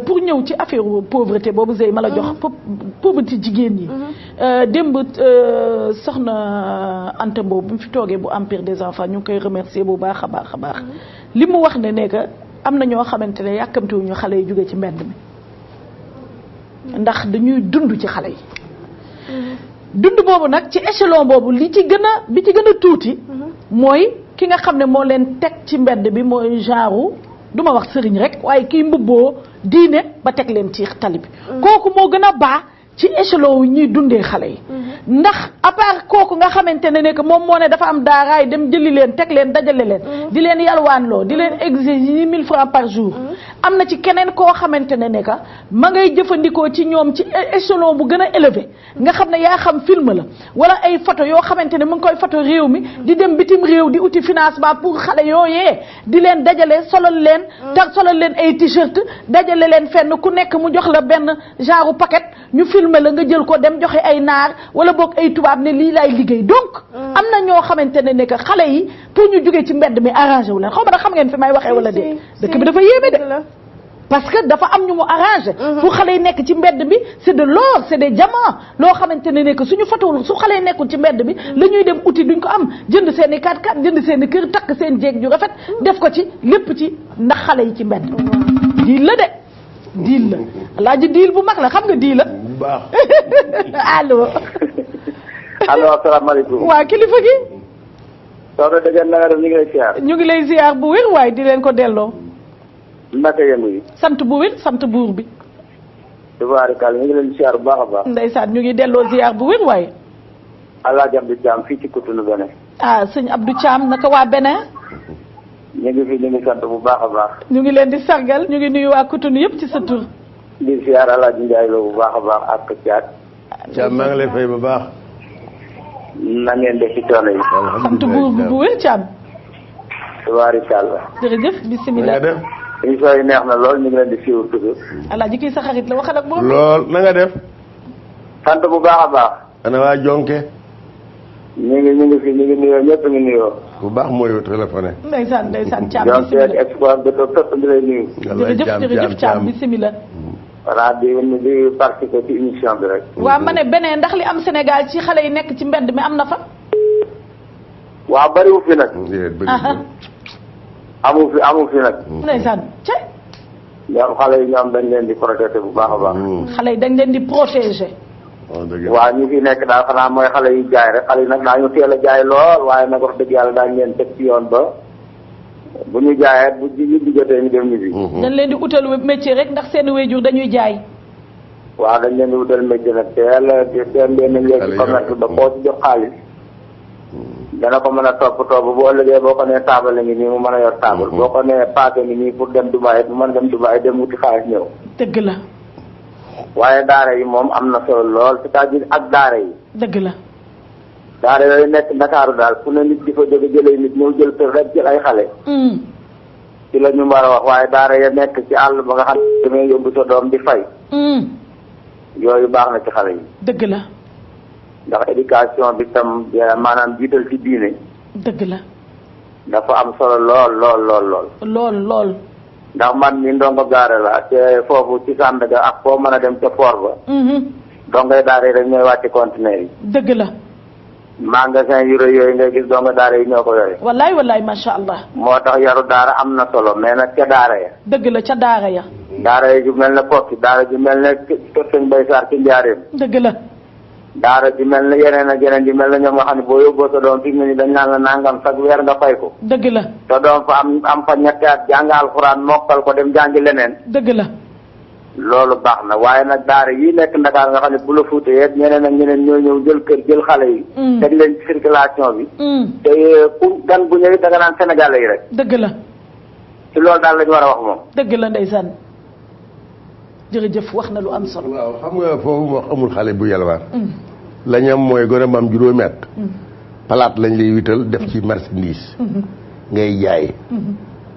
pour ñëw ci affaire pauvreté boobu Zey ma la jox pauvreté jigéen ñi. démb soxna Anta Mbow bi mu fi toogee bu Empire des enfants ñu ngi koy remercier bu baax a baax. li mu wax ne que am na ñoo xamante ne yàkkamtiwuñu xale yi jóge ci mbedd mi. ndax dañuy dund ci xale yi. dund boobu nag ci échelon boobu bi ci gën a tuuti. mooy ki nga xam ne moo leen teg ci mbedd bi mooy genre du ma wax sëriñ rek waaye kiy mbubboo diine ba teg leen ci tali bi. kooku moo gën a baax ci échelon wi ñuy dundee xale yi. ndax à part kooku nga xamante ne que moom moo ne dafa am daaraay dem jëli leen teg leen dajale leen. di leen yalwaanloo di leen exiger 1000 francs par jour. am na ci keneen koo xamante ne que ma ngay jëfandikoo ci ñoom ci échelon bu gën a élevé nga xam ne yaa xam film la wala ay photo yoo xamante ne mu ngi koy photo réew mi di dem bitim réew di uti financement pour xale yooyee di leen dajale solal leen ay t-shirt dajale leen fenn ku nekk mu jox la benn genre paquet ñu filmer la nga jël ko dem joxe ay naar wala boog ay tubaab ne lii laay liggéey donc am na ñoo xamante ne que xale yi pour ñu jógee ci mbedd mi arrangé wu leen xaw ma da xam ngeen fi may waxee wala déet dëkk bi dafa yéeme de parce que dafa am ñu mu arrangé pour xale yi nekk ci mbedd bi c'est de l'or c'est des diamants loo xamante ne que suñu fatawul su xale yi nekkul ci mbedd bi la ñuy dem uti duñ ko am jënd seen i 4x4 jënd seen i kër takk seen jéeg ju rafet def ko ci lépp ci ndax xale yi ci mbedd diil la de diil la alaaji diil bu mag la xam nga diil la bu baax allo asalaamaaleykum waa kilifa gi soxna dëgg na nga def ñu ngi lay ziar ñu ngi lay ziar bu wér waaye di leen ko delloo naka yëngu yi sant bu wér sant buur bi tubaarikàlla ñu ngi leen di siyaar bu baax a baax. ndeysaan ñu ngi delloo ziar bu wér waaye. Alaaji Abdou Thiam fii ci Cotonou Benin. ah sëñ Abdou Thiam naka waa Benin. ñu ngi fi ñu ngi sant bu baax a baax. ñu ngi leen di sargal ñu ngi nuyu waa Cotonou yëpp ci sa tur. di siyaar Alaaji Ndiaye Lo bu baax a baax ak Thiat. Thiam maa ngi lay fay bu baax. na ngeen def ci coono yi. sant bu wér Thiam. tubaarikàlla. jërëjëf bisimilah. émission yi neex na lool ñu ngi leen di siiw toujours. Alaaji kii sa xarit la waxal ak moom. lool na nga def. sant bu baax a baax. ana waa Jonke. ñu ngi fi ñu ngi nuyoo ñëpp ngi nuyoo. bu baax mooy téléphoné. ndeysaan Thiam Jonke ak Espoir de fépp ngi lay nuyu. jërëjëf Thiam bisimilah. voilà di participer ci émission bi rek. waaw ma ne beneen ndax li am Sénégal ci xale yi nekk ci mbedd mi am na fa. waaw bariwul fi nag. amu fi nag. ndeysaan ca. ñoom xale yi ñoom dañ leen di protéger bu baax a baax. xale yi dañ leen di protéger. waaw ñi fi nekk daal xanaa mooy xale yi jaay rek xale yi nag daañu teel a jaay lool waaye nag wax dëgg yàlla daañu leen teg ci yoon ba bu ñu jaayee bu ñu jotee ñu dem ñu bi. dañ leen di utal métier rek ndax seen wéjur dañuy jaay. waaw dañ leen di utal métier nag teel leen léegi commerce ba koo ci jox xaalis. dana ko mën a toppatoo ba boo ëllëgee boo ko nee taabal ngi nii mu mën a yor taabal. boo ko nee paase ngi nii pour dem Dubaay mu mën dem Dubaay dem wuti xaalis ñëw. dëgg la. waaye daara yi moom am na solo lool c'est-à-dire ak daara yi. dëgg la. daara yooyu nekk Ndakaaru daal fu ne nit di fa jóge jëlee nit ñëw jël kër rek jël ay xale. ci la ñu war a wax waaye daara ya nekk ci àll ba nga xam ne damay yóbbu sa doom di fay. yooyu baax na ci xale yi. dëgg la. ndax éducation bi tam maanaam jiital ci diine. dëgg la. dafa am solo lool. ndax man mi ndongo gaare la te foofu ci Sandaga ak foo mën a dem ca port ba. dongay daara yi rek ñooy wàcce conteneur yi. dëgg la. magasin yu rëy yooyu ngay gis dongo daara yi ñoo ko yore. wallaay macha allah. moo tax yaru daara am na solo mais nag ca daara ya. dëgg la ca daara ya. daara yi ju mel ne Kokki daara ju mel ne kër Sëñ Bay Sarr ci Njaaréem. dëgg la. daara ji mel ne yeneen ak yeneen ji mel ne ñoom nga xam ne boo yóbboo sa doom fi mu ne nii dañ naan la nangam sax weer nga fay ko. dëgg la. sa doom fa am fa ñetti at jàng alxuraan mokkal ko dem jàngi leneen. dëgg la. loolu baax na waaye nag daara yi nekk Ndakaar nga xam ne bu la fuute yeeg ñeneen ak ñeneen ñoo ñëw jël kër jël xale yi. teg leen ci circulation bi. te ku gan bu ñëwee da nga naan Sénégalais yi rek. dëgg la. ci loolu daal la ñu war a wax moom. dëgg la ndeysaan jërëjëf wax na lu am solo. waaw xam nga foofu moo amul xale bu yalwaan. la ñu am mooy gone am juróomi at. palaat lañ lay wital def ci marchandise. ngay jaay.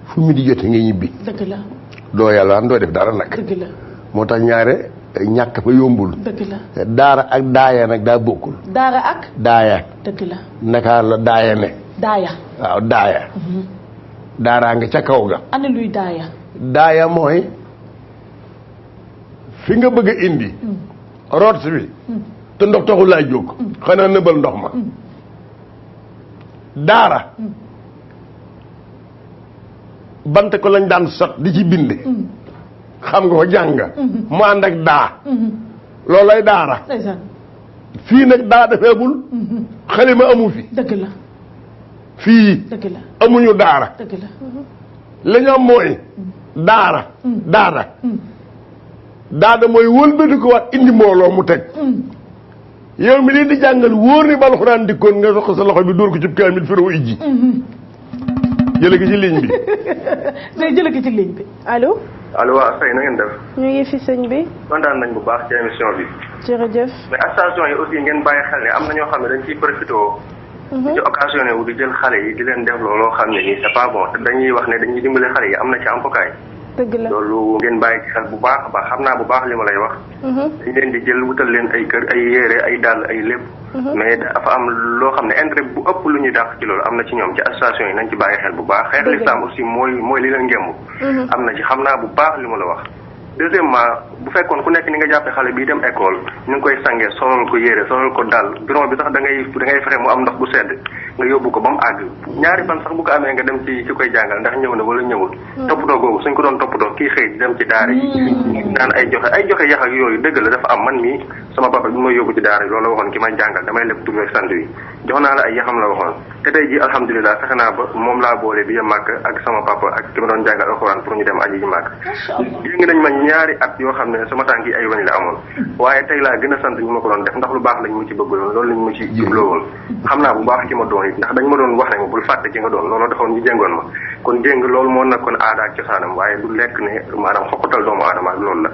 fu mu di jote ngay ñibbi. dëgg la. doo yalwaan doo def dara nag. dëgg la. moo tax ñaare ñàkk fa yombul. dëgg la. daara ak daaya nag daa bokkul. daara ak. daaya. dëgg la. naka la daaya ne. daaya. waaw daaya. daaraa nga ca kaw ga. ana luy daaya. daaya mooy fi nga bëgg a indi. root si bi. te ndox taxul laa jóg. xanaa nëbal ndox ma. daara. bant ko lañ daan sot di ci bind. xam nga ko jàng. mu ànd ak daa. loolay daara. fii nag daa defeegul. xalima amu fi. dëgg la. fii. dëgg la. amuñu daara. dëgg la. la ñu am mooy. daara. daara. daada mooy wëlbati ko waat indi mbooloo mu teg. yow mi leen di jàngal wóor ni ba alxuraan dikkoon nga sox sa loxo bi dóor ko ci kaamil firaw ijji. jële ki ci ligne bi. day jële ki ci ligne bi allo. allo waaw Seye na ngeen def. ñu ngi fi sëñ bi. kontaan nañ bu baax ci émission bi. jërëjëf. mais station yi aussi ngeen bàyyi xel ne am na ñoo xam ne dañ ciy profité. ci occasionné wu di jël xale yi di leen def loo xam ne nii c'est pas bon te dañuy wax ne dañuy dimbale xale yi am na ci ampukaay. dëgg la loolu ngeen bàyyi ci xel bu baax a baax xam naa bu baax li ma lay wax. dañ leen di jël wutal leen ay kër ay yére ay dàll ay lépp. mais dafa am loo xam ne intérêt bu ëpp lu ñuy dàq ci loolu am na ci ñoom ci association yi nañ ci bàyyi xel bu baax. xeex lislaam aussi mooy li leen ngemb. am na ci xam naa bu baax li ma la wax. deuxièmement bu fekkoon ku nekk ni nga jàppee xale bii dem école ñu ngi koy sangee solal ko yére solal ko dàll biron bi sax da ngay fexe mu am ndox bu sedd nga yóbbu ko ba mu àgg ñaari fan sax bu ko amee nga dem ci koy jàngal ndax ñëw na wala ñëwul toppatoo googu suñ ko doon toppatoo kii xëy dem ci daara yi naan ay joxe yax ak yooyu dëgg la dafa am man mii sama papa bi ma yóbbu ci daara yi loolu la waxoon ki may jàngal damay lépp tur ak sant yi jox naa la ay yaxam la waxoon te tey jii alhamdulilah fexe naa ba moom laa boole bi màkk ak sama papa ak ki ma doon jàngal alxuraan pour ñu dem aji ji màkk jéngi nañ ma ñaari at yoo xam ne sama tànk yi ay wañ la amoon waaye tey laa gën a sant ñu ma ko doon def ndax lu baax lañ ma ci bëggaloon loolu lañ ma ci jubloo woon xam naa bu baax ci ma doon it ndax dañ ma doon wax ne ma bul fàtte ci nga doon loolu taxoon ñu jéngoon ma kon jéng loolu moo nekkoon aada ak cosaanam waaye du lekk ne maanaam xokkatal doomu aadama ak loolu la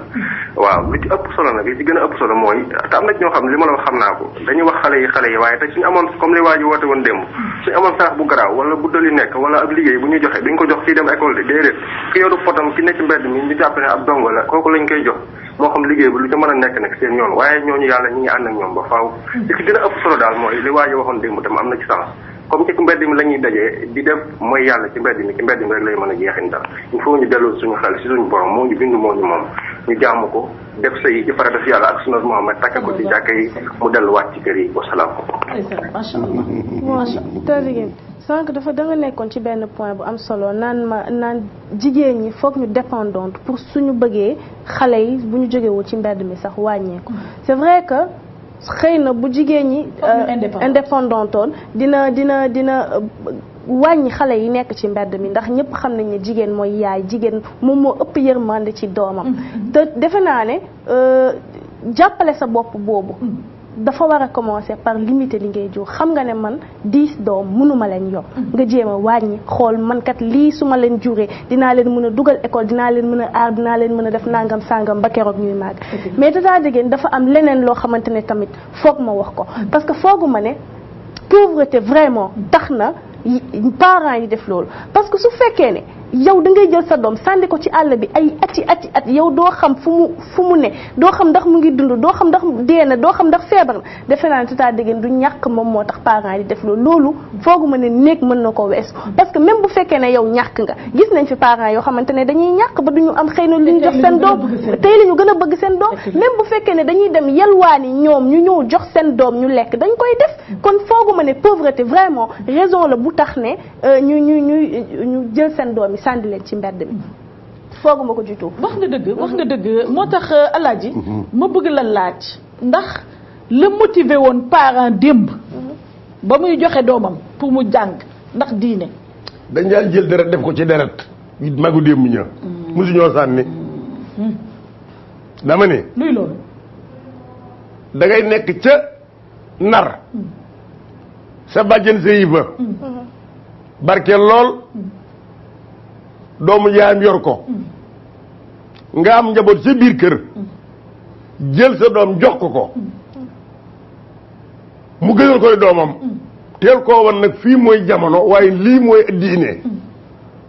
waaw lu ci ëpp solo nag li ci gën a ëpp solo mooy te am na ñoo xam ne li ma la wax xam naa ko dañuy wax xale yi waaye te suñu amoon comme li waa ji woote woon démb suñu amoon saax bu garaaw wala bu dali nekk wala ab liggéey bu ñu joxe duñ ko jox kii dem école de déedéet ki yoru potam ki nekk mbedd mi ñu jàpp ne ab dongo la kooku lañ koy jox moo xam liggéey bi lu ca mën a nekk nag seen yoon waaye ñooñu yàlla ñi ngi ànd ak ñoom ba faaw li ci gën a ëpp solo daal mooy li waa ji waxoon démb tam am na ci sens comme ci mbedd mi la ñuy dajee di def mooy yàlla ci mbedd mi rek lay mën a jeexintal il faut ñu delloo suñu xel si suñu borom moo ñu bind moo ñu moom ñu jaamu ko def sëy ci farata fi yàlla ak sunna Muhammad takk ko ci jàkka yi mu delluwaat ci kër yi wasalaam. macha allah sànq da nga nekkoon ci benn point bu am solo naan jigéen ñi foog ñu dépendante pour suñu bëggee xale yi bu ñu jógewul ci mbedd mi sax wàññeeku c'est vrai que xëy na bu jigéen ñi indépendantoon dina wàññi xale yi nekk ci mbedd mi ndax ñëpp xam nañ ne jigéen mooy yaay jigéen moom moo ëpp yërmande ci doomam te defe naa ne jàppale sa bopp boobu dafa war a commencer par limiter li ngay jur xam nga ne man 10 doom mënuma leen yor nga jéem a wàññi xool man kat lii su ma leen juree dinaa leen mën a dugal école dinaa leen mën a aar dinaa leen mën a def nangam sangam ba keroog ñuy màgg mais tata Degene dafa am leneen loo xamante ne tamit foog ma wax ko parce que foogu ma ne pauvreté vraiment tax na parents yi def loolu parce que su fekkee ne yow da ngay jël sa doom sànni ko ci àll bi ay at yow doo xam fu mu ne doo xam ndax mu ngi dund doo xam ndax dee na doo xam ndax feebar na defe naa ne tata Degene du ñàkk moom moo tax parents yi def loolu foogu ma ne néeg mën na ko weesu parce que même bu fekkee ne yow ñàkk nga gis nañ fi parents yoo xamante ne dañuy ñàkk ba duñu am xëy na lu ñu jox seen doom tey la ñu gën a bëgg seen doom même bu fekkee ne dañuy dem yalwaani ñoom ñu ñëw jox seen doom ñu lekk dañ koy def kon foogu ma ne pauvreté vraiment raison la bu tax ne ñu jël seen doom yi sànni leen ci mbedd mi fooguma ko jiitu wax nga dëgg moo tax Alaaji ma bëgg la laaj ndax la motivé woon parent démb ba muy joxe doomam pour mu jàng ndax diine dañ daan jël deret def ko ci deret magu démb ña mosu ñoo sànni dama ne luy loolu da ngay nekk ca nar sa bàjjen sa yi fa barkeel lool doomu yaayam yor ko nga am njaboot sa biir kër jël sa doom jox ko mu gënal koy doomam teel koo wan nag fii mooy jamono waaye lii mooy diine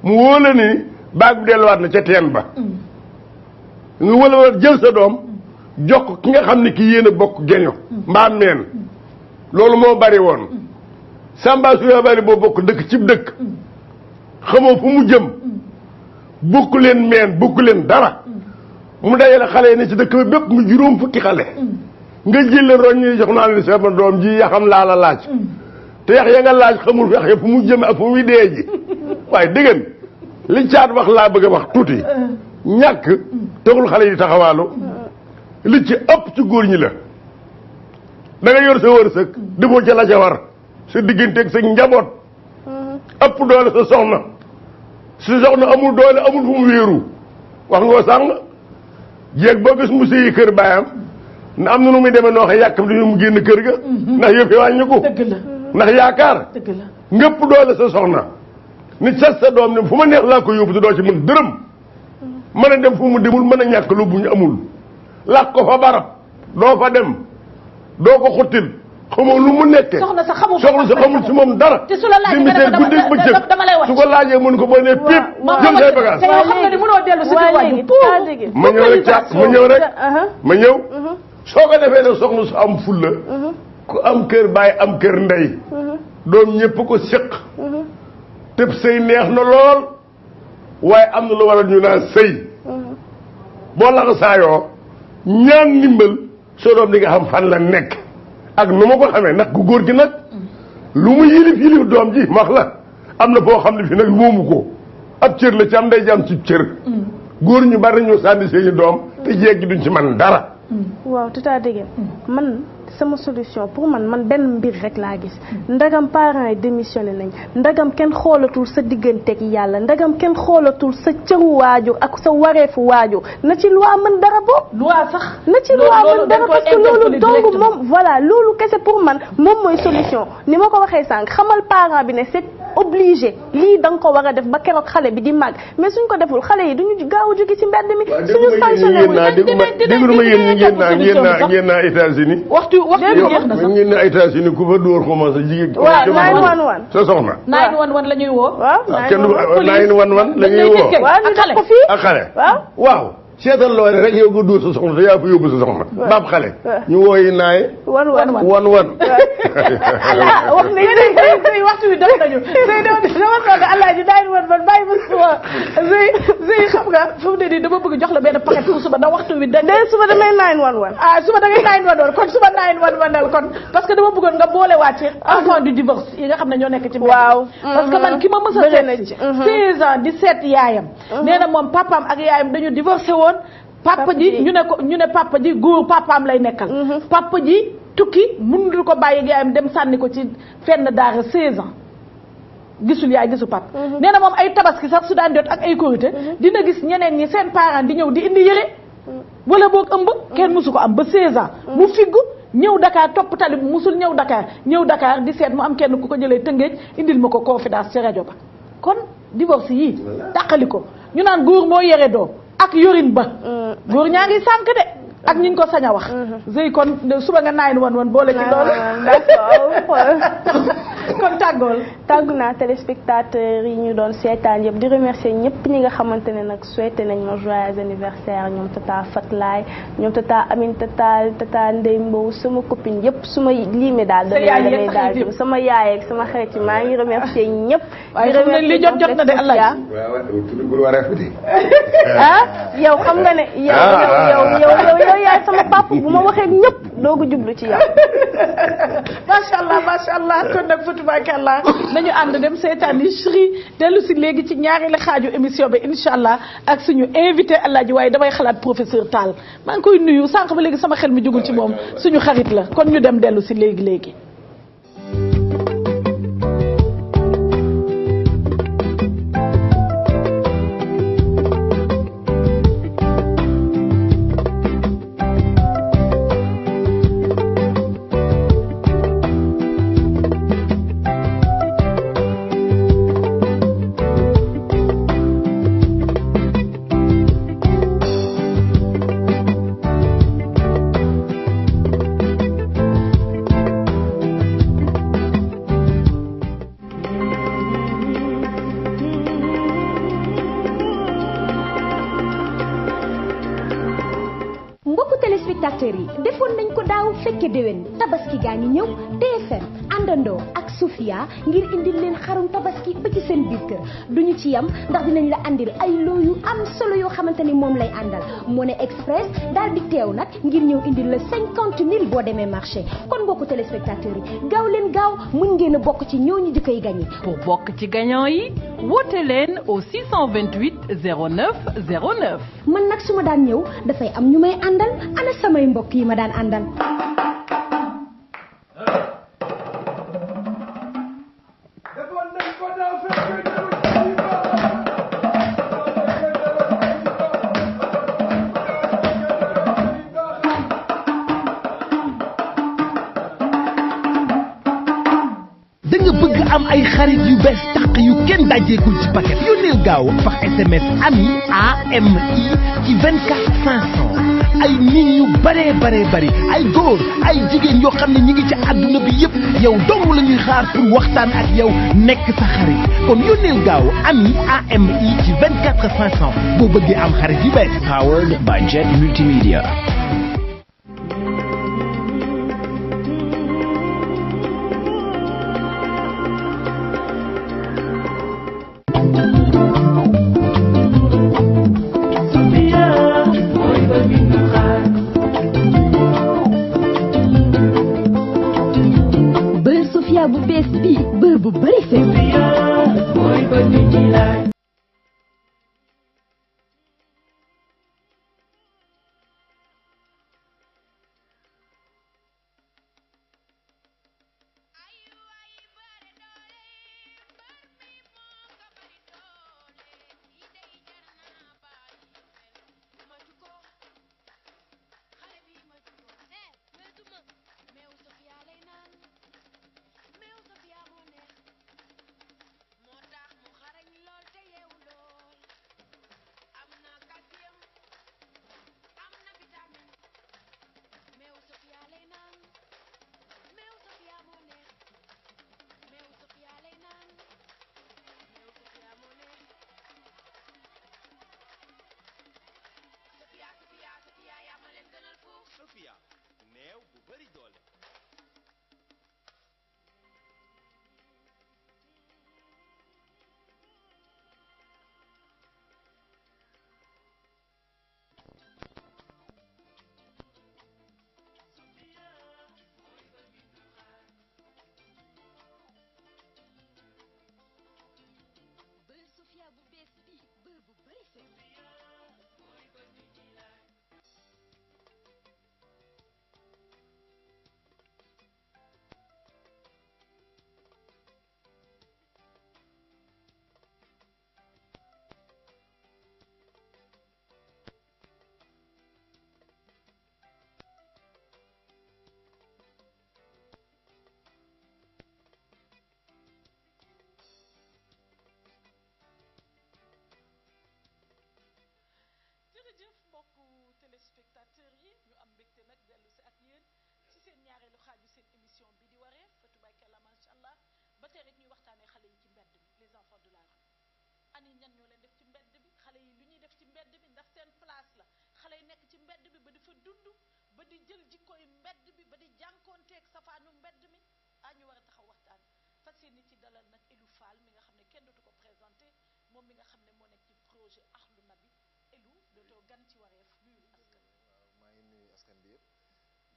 mu wóole ni baag bi delluwaat na ca teen ba nga wala jël sa doom jox ko ki nga xam ne ki yéen a bokk geño mbaa meen loolu moo bari woon samba suya bari boo bokk dëkk cib dëkk xamoo fu mu jëm bokk leen meen bokk leen dara mu dajale xale yi ne ci dëkk bi bépp mu juróom fukki xale nga jël leen roñ ñuy jox naa leen sama doom ji yaxam laa la laaj te yax ya nga laaj xamul yax ya fu mu jëm ak fu muy dee ji waaye déggan li caat wax laa bëgg a wax tuuti ñàkk taxul xale yi taxawaalu li ci ëpp ci góor ñi la da nga yor sa wërsëg defoo ca la ca war sa digganteeg sa njaboot ëpp doole sa soxna amul doole amul fu mu wéeru wax nga ko sànq jéeg boo gis mu sëyi kër baayam na am na nu muy demee noo xam yàkkam dañu mu génn kër ga ndax yëf yi wàññiku ndax yaakaar ngëpp doole sa soxna ni sas sa doom ne fu ma neex laa ko yóbbu te doo ci mën dërëm mën a dem fu mu demul mën a ñàkk lu bu ñu amul làq ko fa barab doo fa dem doo ko xottil xamoo lu mu nekkee soxna sa xamul ci moom dara te su la laajee dama lay wax su ko laajee mën ko boo nee pépp jël say bagage te yow xam nga ni mënoo dellu si biir ma ñëw rek caat ma ñëw soo ko defee nag soxna su am fulla ku am kër baay am kër ndey doom ñëpp ko séq tëb sëy neex na lool waaye am na lu waral ñu naan sëy boo laxa saayoo ñaan ndimbal soo doom di nga xam fan la nekk ak nu ma ko xamee nag ku góor gi nag lu mu yilif doom ji max la am na foo xam ne fi nag moomu ko ab cër la ci am day jam ci cër góor ñu bari nañoo sànni seeni doom te jeeg gi duñ ci man dara waaw tata Degene man sama solution pour man benn mbir rek laa gis ndagam parents yi démissionné nañ ndagam kenn xoolatul sa digganteeg yàlla ndagam kenn xoolatul sa cëru waajur ak sa wareefu waajur na ci loi mën dara boobu. loi sax na ci loi mën dara parce que loolu dong moom voilà loolu kese pour man moom mooy solution ni ma ko waxee sànq xamal parent bi ne c'est obligé lii da nga ko war a def ba keroog xale bi di màgg mais suñ ko deful xale yi duñu gaaw a jóge ci mbedd mi. suñu sanctionné déglu ma yéen ngeen naa États-Unis waxtu jeex na sax ngeen naa États-Unis ku fa dóor xuma sa jigéen. waaw 911 sa soxna. 911 la ñuy woo. waaw kenn du 911 la ñuy woo. waaw ñu def ko fii ak xale. waaw. seetal loole rek yow nga dóor sa soxna te yaa fa yóbbu sa soxna. baab xale. ñu wooyi naaye. wan wax nañu ne waxtu bi def nañu dama soog a allah ji daay wan man bàyyi ba suba xam nga fu mu ne nii dama bëgg jox la benn paquet pour suba ndax waxtu bi suba damay 911 suba da ngay 911 kon suba 911 kon parce que dama bëggoon nga boolewaat ci enfant du divorce yi nga xam ne ñoo nekk ci waaw parce que man ki ma mës a seet 16 ans di seet yaayam nee na moom papaam ak yaayam dañu divorcé woon papa ji ñu ne papa ji góor papaam lay nekkal papa ji tukki mënul ko bàyyi yaayam dem sànni ko ci fenn daara 16 ans gisul yaay gisul papa nee na moom ay tabaski sax su daan jot ak ay korité dina gis ñeneen ñi seen parents di ñëw di indi yëre wala boog ëmb kenn mësu ko am ba 16 ans mu figgu ñëw Dakar topp tali musul ñëw Dakar di seet mu am kenn ku ko jëlee Tëngéej indil ma ko confidence ci rajo ba kon divorce yii tàqali ko ñu naan góor moo yore doom ak yorin ba góor ñaa ngi sànk de ak ñi ñu ko sañ a wax zëy kon suba nga 911 boole ci loolu kon tàggu naa téléspectateurs yi ñu doon seetaan yëpp di remercier ñëpp ñi nga xamante ne nag souhaité nañ ma joyeux anniversaire ñoom tata Fatlaay ñoom tata Amin tata Ndey Mbow sama copine yëpp su ma liimee daal damay daal sama yaay ak sama xarit yi maa ngi remercier ñëpp di remercier li jot na de Allah yow xam nga ne yow yaay sama papa bu ma waxee ñëpp doogu jublu ci yow macha allah kon nag fatubakallah nañu ànd dem seetaan yi Chri dellu si léegi ci ñaareelu xaaju émission bi incha allah ak suñu invité Alaaji waaye damay xalaat professeur Tall maa ngi koy nuyu sànq ba léegi sama xel mi jugul ci moom suñu xarit la kon ñu dem dellu si léegi defoon nañ ko daaw fekke déwén tabaski gaa ngi ñëw TFM àndandoo ak Sofia ngir indil leen xarum tabaski ba ci seen biir kër duñu ci yam ndax dinañ la andil ay loo yu am solo yoo xamante ni moom lay àndal Money Express daal di teew nag ngir ñëw indil la 50 000 boo demee marché kon mbokku téléspectateurs yi gaaw leen gaaw mën ngeen a bokk ci ñooñu di koy gagné. Pour bokk ci gagnant yi woote leen au 628 09 09. man nag su ma daan ñëw dafay am ñu may àndal ana samay mbokk yi ma daan àndal. am ay xarit yu bees tàq yu kenn dajjeekul ci paquet yónneel gaaw par SMS ami AMI ci 24 500 ay nit ñu bare ay góor ay jigéen yoo xam ne ñi ngi ci àdduna bi yëpp yow dong la ñuy xaar pour waxtaan ak yow nekk sa xarit kon yónneel gaaw ami AMI ci 24 500 boo bëggee am xarit yu bees. Powered by Jet Multimedia. bu bees bi bër bu bari fekk seen ñaareelu xaaju seen émission bi di wareef Fatou Bakala macha allah ba tey rek ñuy waxtaanee xale yi ci mbedd mi les enfants de la rue. ani ñan ñoo leen def ci mbedd bi xale yi lu ñuy def ci mbedd bi ndax seen place la xale yi nekk ci mbedd bi ba di fa dund ba di jël jikkoy mbedd bi ba di jànkoonteeg safaanu mbedd mi ñu war a taxaw waxtaan fas yéene ci dalal nag Elou Fall mi nga xam ne kenn dootu ko présenté moom mi nga xam ne moo nekk ci projet Ahlou Nabi Elou dootoo gan ci wareef nuyu askan bi. waaw maa ngi nuyu askan bi yëpp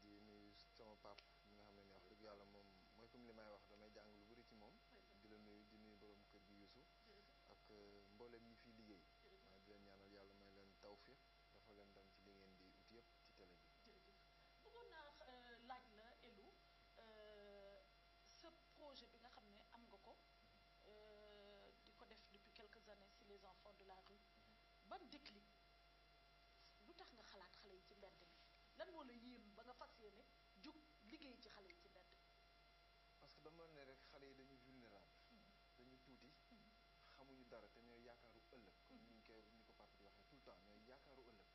di nuyu sama pap mi nga xam ne wax dëgg yàlla moom mooy comme li may wax damay jàng lu bëri ci moom di la nuyu di nuyu borom kër gi Youssou ak mboolem ñi fiy liggéey maa di leen ñaanal yàlla may leen tawfiq dafa leen dem ci li ngeen di ut yëpp ci télé bi. jërëjëf bëggoon naa laaj la Elou sa projet bi nga xam ne am nga ko di ko def depuis quelques années si les enfants de la rue ban déclic lu tax nga xalaat xale yi ci mbedd mi lan moo la yéem ba nga fas yéene jóg liggéey ci xale yi ci mbedd. parce que dama ne rek xale yi dañu vulnérable dañu tuuti xamuñu dara te ñooy yaakaaru ëllëg comme ni ko papa di waxee tout le temps ñooy yaakaaru ëllëg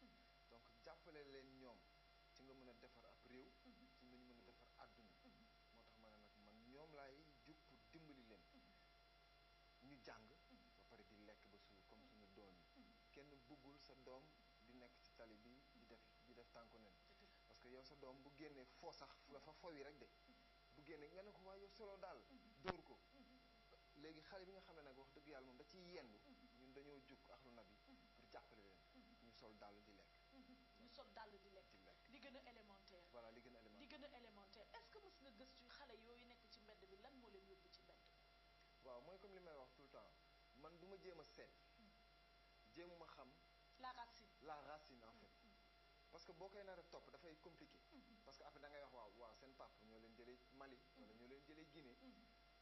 donc jàppale leen ñoom ci nga mën a defar ab réew ci nga mën a defar àdduna moo tax ma ne nag man ñoom laay jóg pour dimbali leen ñu jàng ba pare di lekk ba suur comme suñu doom yi kenn bëggul sa doom di nekk ci tali bi di def tànku nen parce que yow sa doom bu génnee foo sax dafa fowi rek de bu génnee nga ne ko waaye yow solo daal dóor ko léegi xale bi nga xam ne nag wax dëgg yàlla moom da ciy yendu ñun dañoo jóg Ahlou Nabi pour jàppale leen ñu sol dàll di lekk ñu sol dàll di lekk li gën a élémentaire voilà li gën a élémentaire li gën a élémentaire est-ce que mës nga gëstu xale yooyu nekk ci mbedd bi lan moo leen yóbbu ci mbedd waaw mooy comme li may wax tout le temps man du ma jéem a seet jéemuma xam la racine en fait parce que boo koy nar a topp dafay compliqué parce que après da ngay wax waaw seen papa ñoo leen jëlee Mali wala ñoo leen jëlee Guinée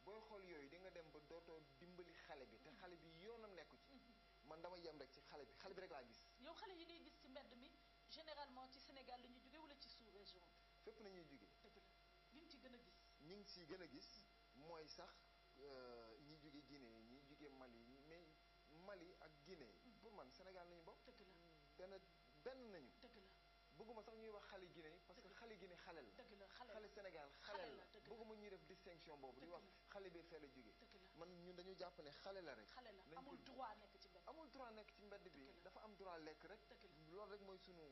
booy xool yooyu di nga dem ba dootoo dimbali xale bi te xale bi yoonam nekku ci man dama yem rek ci xale bi rek laa gis. yow xale yi ngay gis ci mbedd mi généralement ci Sénégal la ñuy jóge wala ci sous-région bi. fépp nañuy jóge. dëgg la liñ ci gën a gis. ñi ngi ciy gën a gis mooy sax ñi jóge Guinée ñi jóge Mali mais Mali ak Guinée. pour man Sénégal nañu bokk. dëgg la benn nañu. dëgg la. bëgguma sax ñuy wax xale Guinée parce que xale Guinée xale la. dëgg la xale Sénégal xale la bëgguma ñuy def distinction boobu di wax xale bi fee la jógee. man ñun dañu jàpp ne xale la rek. xale la amul droit nekk ci mbedd. amul droit nekk ci mbedd bi dafa am droit lekk rek. loolu rek mooy sunu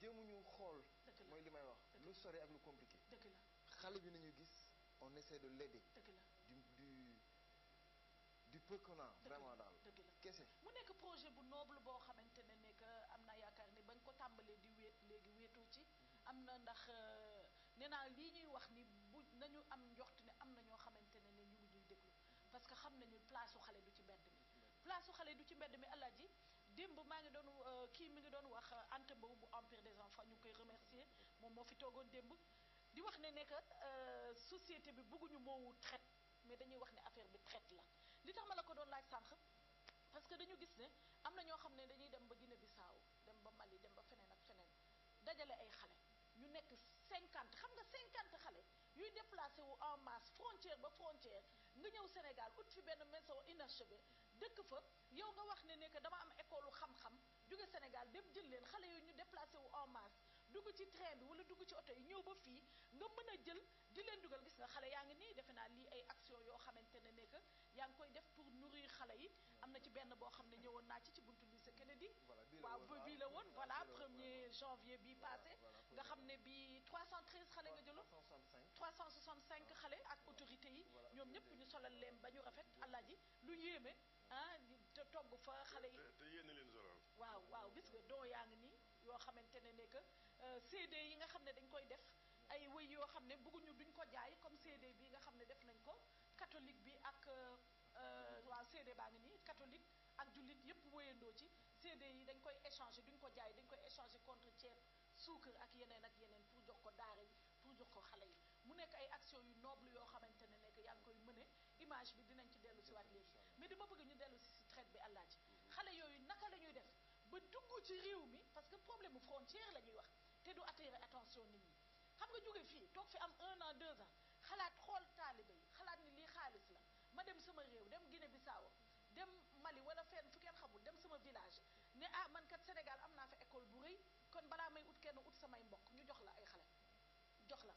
jéemuñu xool. mooy li may wax lu sori ak lu compliqué. dëgg la xale bi nañu gis on essaie de l'aider. dëgg la du peu qu'on a vraiment daal kese mu nekk projet bu noble boo xamante ne nekk am naa yaakaar ni bañ ko tàmbalee di wéet léegi wéetoo ci am na ndax nee naa lii ñuy wax ni bu nañu am njort ne am na ñoo xamante ne ñu ngi ñuy déglu parce que xam nañu place su xale du ci mbedd mi place su xale du ci mbedd mi Alaaji démb maa ngi doon kii mi ngi doon wax Anta Mbow bu Empire des enfants ñu ngi koy remercier moom moo fi toogoon démb di wax ne nekk société bi bëgguñu moowu traite mais dañuy wax ne affaire bi traite la li tax ma la ko doon laaj sànq parce que dañu gis ne am na ñoo xam ne dañuy dem ba Guinée Bissau dem ba Mali dem ba feneen ak feneen dajale ay xale ñu nekk 50 xam nga 50 xale yuy déplacé wu en masse frontière ba frontière nga ñëw Sénégal ut fi benn maison inachevée dëkk fa yow nga wax ne que dama am école xam-xam jóge Sénégal dem jël leen xale yooyu ñu déplacé wu en masse dugg ci train bi wala dugg ci oto yi ñëw ba fii nga mën a jël di leen dugal gis nga xale yaa ngi nii defe naa lii ay action yoo xamante ne que yaa ngi koy def pour nourrir xale yi am na ci benn boo xam ne ñëwoon naa ci buntu lycée Kennedy waaw ba bii la woon voilà 1er janvier bii passé nga xam ne bi 313 xale nga jëloon 365 xale ak autorité yi ñoom ñëpp ñu solal leen ba ñu rafet Alaaji lu yéeme te togg fa xale yi te yéen leen solal waaw gis nga doo yaa ngi nii yoo xamante ne que CD yi nga xam ne dañ koy def ay wëy yoo xam ne bëgguñu duñ ko jaay comme CD bi nga xam ne def nañ ko catholique bi ak waaw CD baa ngi nii catholique ak jullit yëpp wëyandoo ci CD yi dañ koy échanger duñ ko jaay dañ koy échanger contre ceeb suukar ak yeneen pour jox ko daara yi pour jox ko xale yi mu nekk ay action yu noble yoo xamante ne que yaa ngi koy mëne image bi dinañ ci dellu si waat léegi mais dama bëgg ñu dellu si traite bi Alaaji xale yooyu naka la ñuy def ba dugg ci réew mi parce que problème mu frontière la ñuy wax te du attirer attention nit ñi xam nga jóge fii toog fi am 1 an 2 ans xalaat xool taaliba yi xalaat ni lii xaalis la ma dem sama réew dem Guinée Bissau dem Mali wala fenn fu kenn xamul dem sama village ne man kat Sénégal am naa fa école bu rëy kon balaa may ut kenn ut samay mbokk ñu jox la ay xale jox la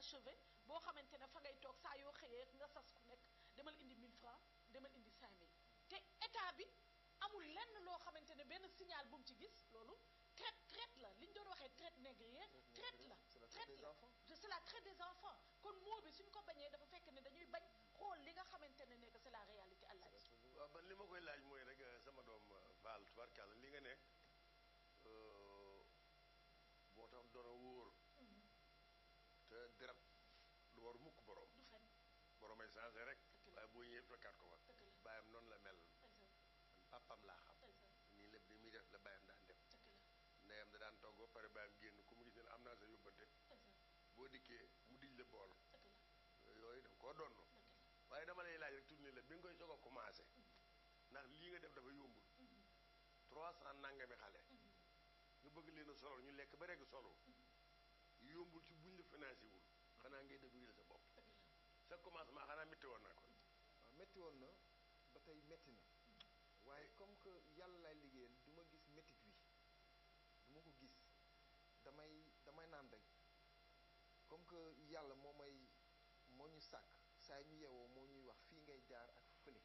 inachevé boo xamante ne fa ngay toog saa yoo xëyee nga sas ku nekk demal indi 1000 francs demal indi 5000 te état bi amul lenn loo xamante ne benn signal bu mu ci gis loolu traite la li ñu doon waxee traite négrière traite la c'est la traite des enfants kon moo bi suñ ko bañee dafa fekk ne dañuy bañ xool li nga xamante ne nekk c'est la réalité Allah waaw man li ma koy laaj mooy rek sama doom Fall tubarkàlla li nga nekk moo tax doon a wóor te deret lu war mukk borom borom ay changé rek waaye boo ñëwee fekkaat ko fa bàyyam noonu la mel papam laa xam nii lépp di muy def la bàyyam daan def ndeyam da daan togg ba pare bàyyam génn ku mu gis ne am naa sa yóbbante boo dikkee mu dij la bool yooyu da nga koo donn waaye dama lay laaj rek tourné la bi nga koy soog a commencé ndax lii nga def dafa yombul 300 nangami xale nga bëgg leen a solo ñu lekk ba rek solo yombul ci buñ la financé wul xanaa ngay débrouiller sa bopp sa commencement xanaa métti woon naa ko waaw métti woon na ba tey métti na waaye comme que yàlla lay liggéeyal du ma gis métit wi du ma ko gis damay naan rek comme que yàlla moo ñu sàkk saa ñu yewoo moo ñuy wax fii ngay jaar ak fële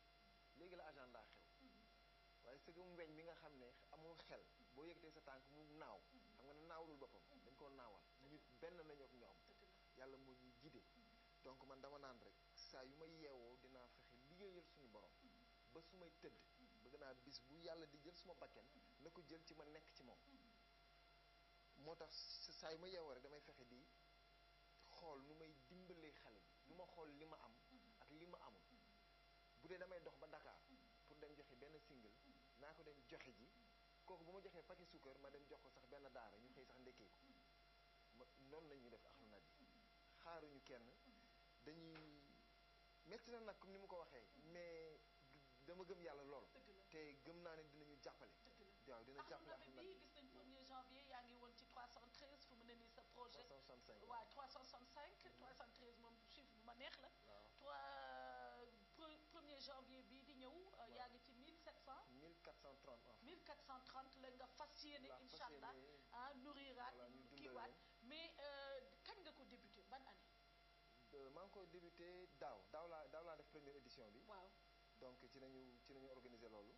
léegi la agenda xew waaye sëgam weñ mi nga xam ne amul xel boo yëgatee sa tànk mu naaw xam nga ne naawlul boppam dañ koo naawal ñu benn lañu ak ñoom yàlla moo ñuy gide donc man dama naan rek saa yu ma yeewoo dinaa fexe liggéeyal suñu borom ba su may tëdd bëgg naa bis bu yàlla di jël suma bakken na ko jël ci ma nekk ci moom moo tax saa yu ma yeewoo rek damay fexe di xool nu may dimbalee xale bi nu ma xool li ma am ak li ma amul bu dee damay dox ba Dakar pour dem joxe benn single naa ko dem joxe ji kooku bu ma joxee paquet suukar ma dem jox ko sax benn daara ñu xëy sax ndekkee ko noonu la ñuy def Ahlou Nabhi xaaruñu kenn dañuy métti na nag comme ni mu ko waxee mais dama gëm yàlla lool te gëm naa ne dinañu jàppale waaw dina jàppale Ahlou Nabhi gis nañ 1er janvier yaa ngi woon ci 313 fu mu ne nii sa projet 365 waaw 313 moom chiffre bu ma neex la 1er janvier bii di ñëw yaa ngi ci 1430 la nga fas yéene incha allah nourriraat kiiwaat mais kañ nga ko débuté ban année maa ngi ko débuté daaw laa def première édition bi waaw donc ci nañu organiser loolu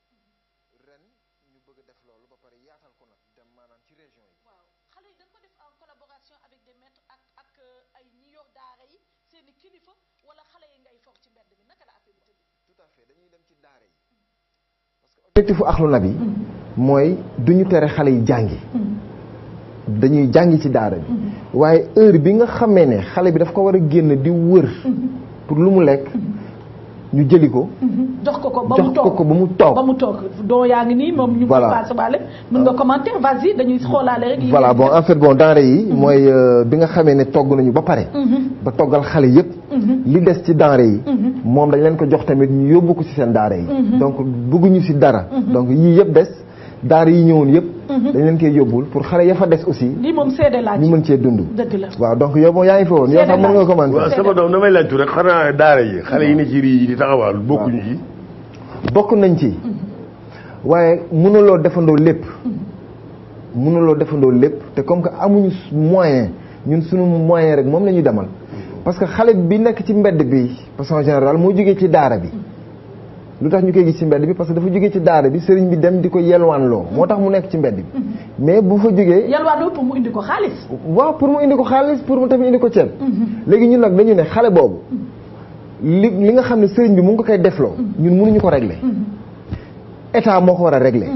ren ñu bëgg a def loolu ba pare yaatal ko nag dem maanaam ci région yi waaw xale yi da nga ko def en collaboration avec des maîtres ak ay ñi yor daara yi seeni kilifa wala xale yi ngay for ci mbedd bi naka la affaire bi tëdd tout à fait dañuy dem ci daara yi parce que objectifu Ahlou Nabhi mooy duñu tere xale yi jàngi dañuy jàngi ci daara bi waaye heure bi nga xamee ne xale bi daf ko war a génn di wër pour lu mu lekk ñu jëli ko jox ko ba mu toog doo yaa ngi nii moom ñu ngi passé baale mën nga commenter vas-y dañuy xoolaale rek voilà bon en fait bon denrée yi mooy bi nga xamee ne togg nañu ba pare ba toggal xale yëpp li des ci denrée yi moom dañ leen ko jox tamit ñu yóbbu ko ci seen daara yi donc bëgguñu ci dara donc yii yëpp des daara yi ñëwoon yëpp dañ leen koy yóbbul pour xale ya fa des aussi lii moom seede laaj ñu mën cee dund dëgg la waaw donc yow moom yaa ngi fa woon yow sax mën nga commenter waaw sama doom damay laajtu rek xanaa daara yi xale yi ne ci rii yi di taxawal bokkuñu ci bokk nañ ci waaye mënuloo defandoo lépp te comme que amuñu moyen ñun suñu moyen rek moom la ñuy demal parce que xale bi nekk ci mbedd bi parce que en général moo jógee ci daara bi lu tax ñu koy gis ci mbedd bi parce que dafa jógee ci daara bi sëriñ bi dem di ko yelwaanloo moo tax mu nekk ci mbedd bi mais bu fa jógee yelwaanloo pour mu indi ko xaalis waaw pour mu indi ko xaalis pour mu tamit indi ko ceeb léegi ñun nag dañu ne xale boobu li nga xam ne sëriñ bi mu ngi ko koy defloo ñun mënuñu ko régler état moo ko war a régler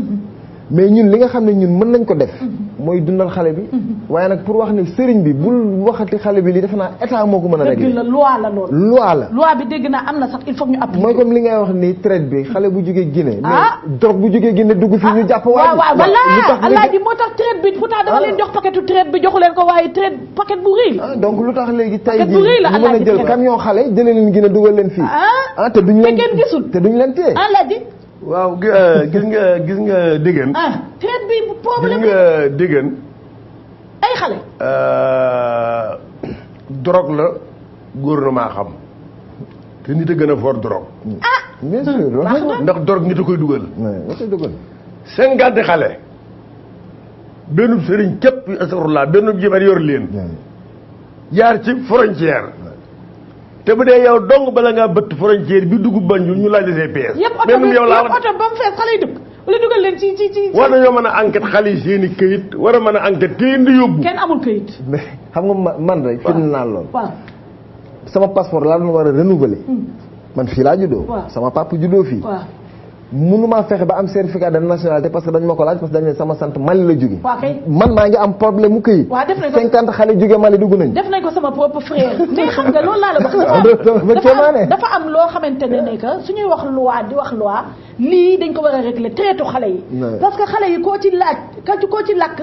mais ñun li nga xam ne ñun mën nañ ko def mooy dundal xale bi waaye nag pour wax ne sëriñ bi bul waxati xale bi li defe naa état moo ko mën a régler dëgg la loi la loolu loi bi dégg naa am na sax il faut ñu appliquer mooy comme li ngay wax ni traite bi xale bu jógee Guinée mais drogue bu jógee Guinée dugg fii ñu jàpp waaw voilà alaaji moo tax traite bi pourtant dama leen jox paquetu traite bi joxu leen ko waaye traite paquet bu rëy la donc lu tax léegi tey jii ñu mën a jël camion xale jëlee leen Guinée dugal leen fii te duñ leen téye alaaji waaw gis nga déggan traite bi problème gis nga déggan ay xale drogue la gouvernement xam te nit a gën a fort drogue bien sûr ndax drogue nit a koy dugal 50 xale benn sëriñ képp asarulaa benn jibar yor leen jaar ci frontière te bu dee yow dong bala ngaa bëtt frontière bi dugg Banjul ñu laaj say pièces. yëpp oto bi yëpp oto ba mu fees xale yi dëkk wala dugal leen ci. war nañoo mën a enquête xale yi seen i këyit war a mën a enquête te indi yóbbu. kenn amul këyit. mais xam nga man rek. waaw firnde naa lool. waaw sama passeport laa doon war a renouveler. man fii laa juddoo. waaw sama papa juddoo fii. waaw mënuma fexe ba am certificat de nationalité parce que dañ ma ko laaj parce que dañ ne sama sant Mali la jóge. waaw kay man maa ngi am problème mu këyit. waaw def nañ ko 50 xale jóge Mali dugg nañ. def nañ ko sama propre frère mais xam nga loolu laa la wax. dafa am loo xamante ne que suñuy wax loi di wax loi lii dañ ko war a régler traité xale yi. parce que xale yi koo ci laaj koo ci lakk.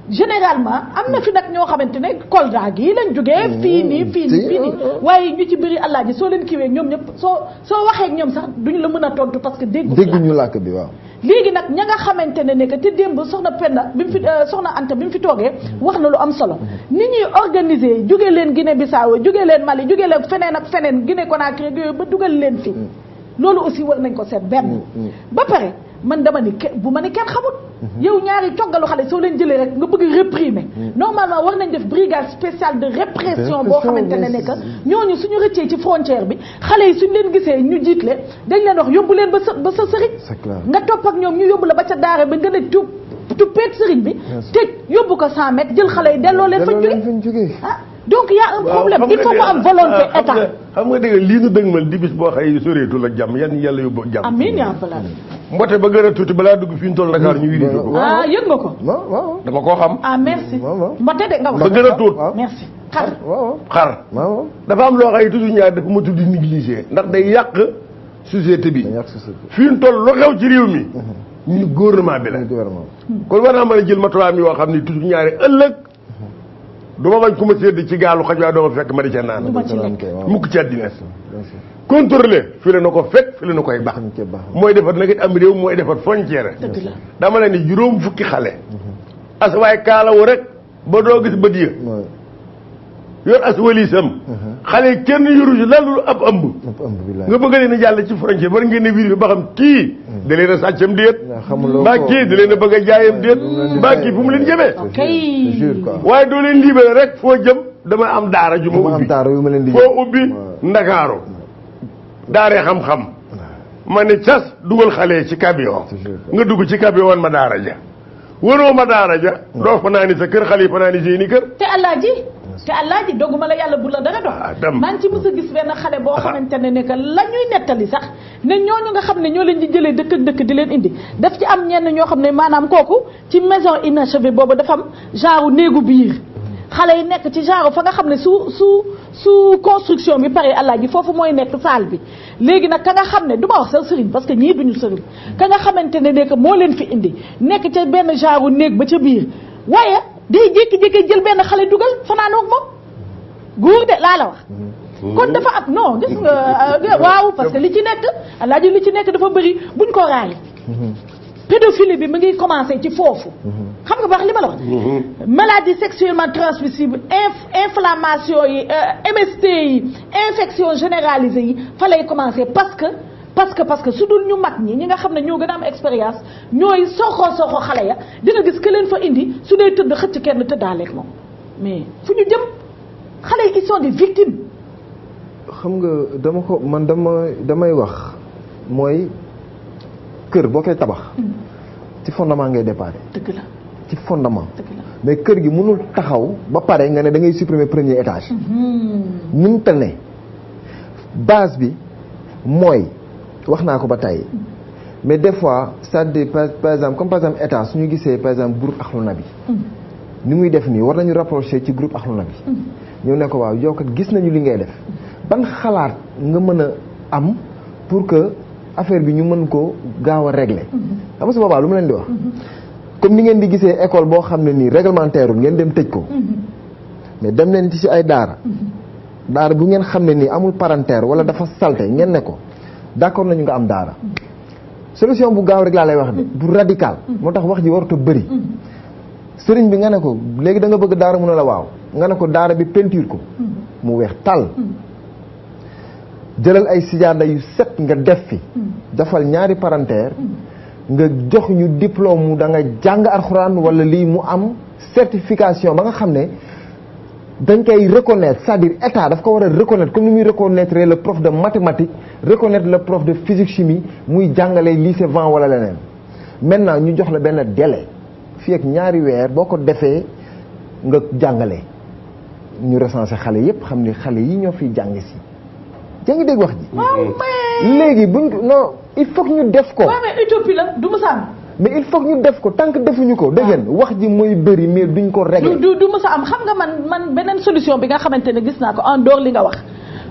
généralement am na fi nag ñoo xamante ne Kolda gii lañ jógee fii nii waaye ñu ci bëri allah ji soo leen kiiwee ñoom ñëpp soo waxee ak ñoom sax duñu la mën a tontu parce que dégguñu làkk bi waaw. léegi nag ña nga xamante ne que te démb soxna Penda bi mu fi soxna Anta bi mu fi toogee wax na lu am solo ni ñuy organiser jógee leen Guinée Bissau jógee leen Mali jógee leen feneen ak feneen Guinée Conakry yooyu ba dugal leen fii loolu aussi war nañ ko seet benn ba pare man dama ni bu ma ni kenn xamut yow ñaari coggalu xale soo leen jëlee rek nga bëgg réprimer normalement war nañ def brigade spéciale de répression boo xamante ne que ñooñu suñu rëccee ci frontière bi xale yi suñu leen gisee ñu jiitle dañ leen wax yóbbu leen ba sa sëriñ nga topp ak ñoom ñu yóbbu la ba ca daara ba nga ne tuppeet sëriñ bi tëj yóbbu ko 100 mètres jël xale yi delloo leen fañ jógee ah donc y a un problème il faut mu am volonté état xam nga dégg lii nu dëgmal di bis boo xëy soreetul ak jàmm yan yàlla yóbbu jàmm amiin yaa balaa mbote ba gën a tuuti balaa dugg fi ñu toll Dakar ñu wiri ko ah yëg nga ko waaw dama koo xam ah merci mbote de nga wax ba gën a tuut merci xar dafa am loo xëy toujours ñaar dafa ma tudd négligé ndax day yàq société bi fi ñu toll lu xew ci réew mi ñu gouvernement bi la kon war naa mën a jël matuwaam yoo xam ni toujours ñaari ëllëg du ma bañ ku ma sédd ci gaalu xaj waaye doo ma fekk ma di ca naan mukk ci àddina contrôler fii la na ko fekk fii la na koy baax mooy defar nag it am réew mooy defar frontière dama leen ni juróom fukki xale as waaye kaalawu rek ba doo gis bët ya yor as walisam xale yi kenn yoru si lan lu ab ëmb nga bëgg leen a jàll ci frontière war ngeen ne vérifier ba xam kii da leen a sàccam déet mbaa kii da leen a bëgg a jaayam déet mbaa kii fu mu leen jëmee waaye doo leen libéré rek foo jëm dama am daara ju ma ubbi foo ubbi Ndakaaru daaree xam-xam ma ne cas dugal xale ci camion nga dugg ci camion wan ma daara ja waroo ma daara ja doo fanaani sa kër xale yi fanaani seeni kër te Alaaji dogguma la yàlla bu la dara dox maa ngi ci mës a gis benn xale boo xamante ne que la ñuy nettali sax ne ñooñu nga xam ne ñoo leen di jëlee dëkk ak dëkk di leen indi daf ci am ñenn ñoo xam ne maanaam kooku ci maison inachevée boobu dafa am genre néegu biir xale yi nekk ci genre fa nga xam ne su construction bi pare Alaaji foofu mooy nekk salle bi léegi nag ka nga xam ne du ma wax sax sëriñ parce que ñii duñu sëriñ ka nga xamante ne que moo leen fi indi nekk ca benn genre néeg ba ca biir waaye day jékki-jékki jël benn xale dugal fanaanoog moom góor de laa la wax kon dafa am non gis nga waaw parce que li ci nekk Alaaji li ci nekk dafa bëri buñ ko raay pédophilie bi mu ngi commencé ci foofu xam nga baax li ma la wax maladie sexuellement transmissible inflammation yi MST yi infection généralisée yi fa lay commencé parce que su dul ñu mag ñi nga xam ne ñoo gën a am expérience ñooy soxo xale ya dina gis que leen fa indi su dee tëdd xëcc kenn tëddaaleeg moom mais fu ñu jëm xale yi ils sont des victimes. xam nga damay wax mooy kër boo koy tabax ci fondement ngay déparé. dëgg la ci fondement. mais kër gi mënul taxaw ba pare nga ne da ngay supprimer premier étage. mënut a ne base bi mooy. wax naa ko ba tey mais des fois c'est-à-dire par exemple comme par exemple état suñu gisee par exemple groupe Ahlou Nabi ni muy def nii war nañu rapprocher ci groupe Ahlou Nabi ñëw ne ko waaw yow kat gis nañu li ngay def ban xalaat nga mën a am pour que affaire bi ñu mën ko gaaw a régler xam nga su boobaa lu mu leen di wax comme ni ngeen di gisee école boo xam ne nii réglementaire ngeen dem tëj ko mais dem leen ci ay daara bu ngeen xam ne nii amul parentaire wala dafa salte ngeen ne ko d'accord nañu nga am daara solution bu gaaw rek laa lay wax de bu radical moo tax wax ji warut a bëri sëriñ bi nga ne ko léegi da nga bëgg daara mu ne la waaw nga ne ko daara bi peinture ko mu weex tàll jëlal ay sijaada yu set nga def fi defal ñaari parentaire nga jox ñu diplôme mu da nga jàng alxuraan wala lii mu am certification ba nga xam ne dañ koy reconnaître c'est-à-dire état daf ko war a reconnaître comme ni muy reconnaître le prof de mathématiques reconnaître le prof de physique chimie muy jàngale lycée vent wala leneen maintenant ñu jox la benn délai fii ak ñaari weer boo ko defee nga jàngale ñu recensé xale yépp xam ni xale yi ñoo fiy jàng si yaa ngi dégg wax ji léegi buñ non il faut que ñu def ko waaw mais utopie la du mës a am mais il faut que ñu def ko tant que defuñu ko dégg ngeen wax ji mooy bëri mais duñ ko régler du mës a am xam nga man beneen solution bi nga xamante ne gis naa ko en dehors li nga wax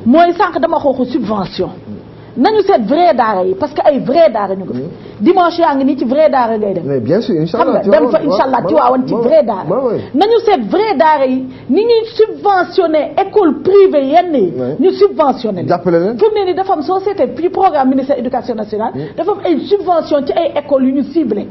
mooy sànq dama xooxu subvention nañu seet vrai daara yi parce que ay vrai daara ñu ko fi dimanche yaa ngi nii ci vrai daara ngay dem mais bien sûr inchallah xam nga dem fa inchallah ci waawoon ci vrai daara nañu seet vrai daara yi ni ñuy subventionné école privée yenn yi ñu subventionné jàppale leen fu mu ne ni dafa am société puis programme ministère éducation nationale dafa am ay subvention ci ay écoles yu ñu ciblé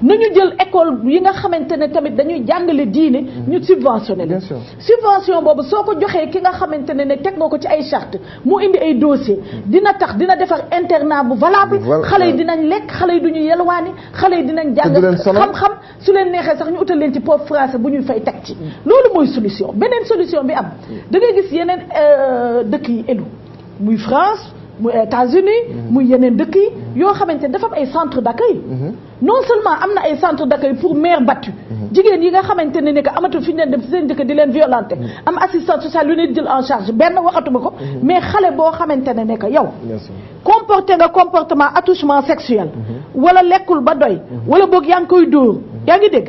nañu jël école yi nga xamante ne tamit dañuy jàngale diine ñu subventionné leen subvention boobu soo ko joxee ki nga xamante ne teg nga ko ci ay charte mu indi ay dossier dina tax dina defar internat bu valable xale yi dinañ lekk xale yi duñu yelwaani xale yi dinañ jàng xam-xam su leen neexee sax ñu utal leen ci prof français bu ñuy fay teg ci loolu mooy solution beneen solution bi am da ngay gis yeneen dëkk yi élu muy France muy États-Unis muy yeneen dëkk yi yoo xamante ne dafa am ay centre d'accueil non seulement am na ay centre d'accueil pour mère battue jigéen yi nga xamante ne que amatul fi ñu leen dem ci seen dëkk di leen violenté am assistance sociale lu leen jël en charge benn waxatuma ko mais xale boo xamante ne que yow comporté nga comportement attouchement sexuel wala lekkul ba doy wala boog yaa ngi koy dóor yaa ngi dégg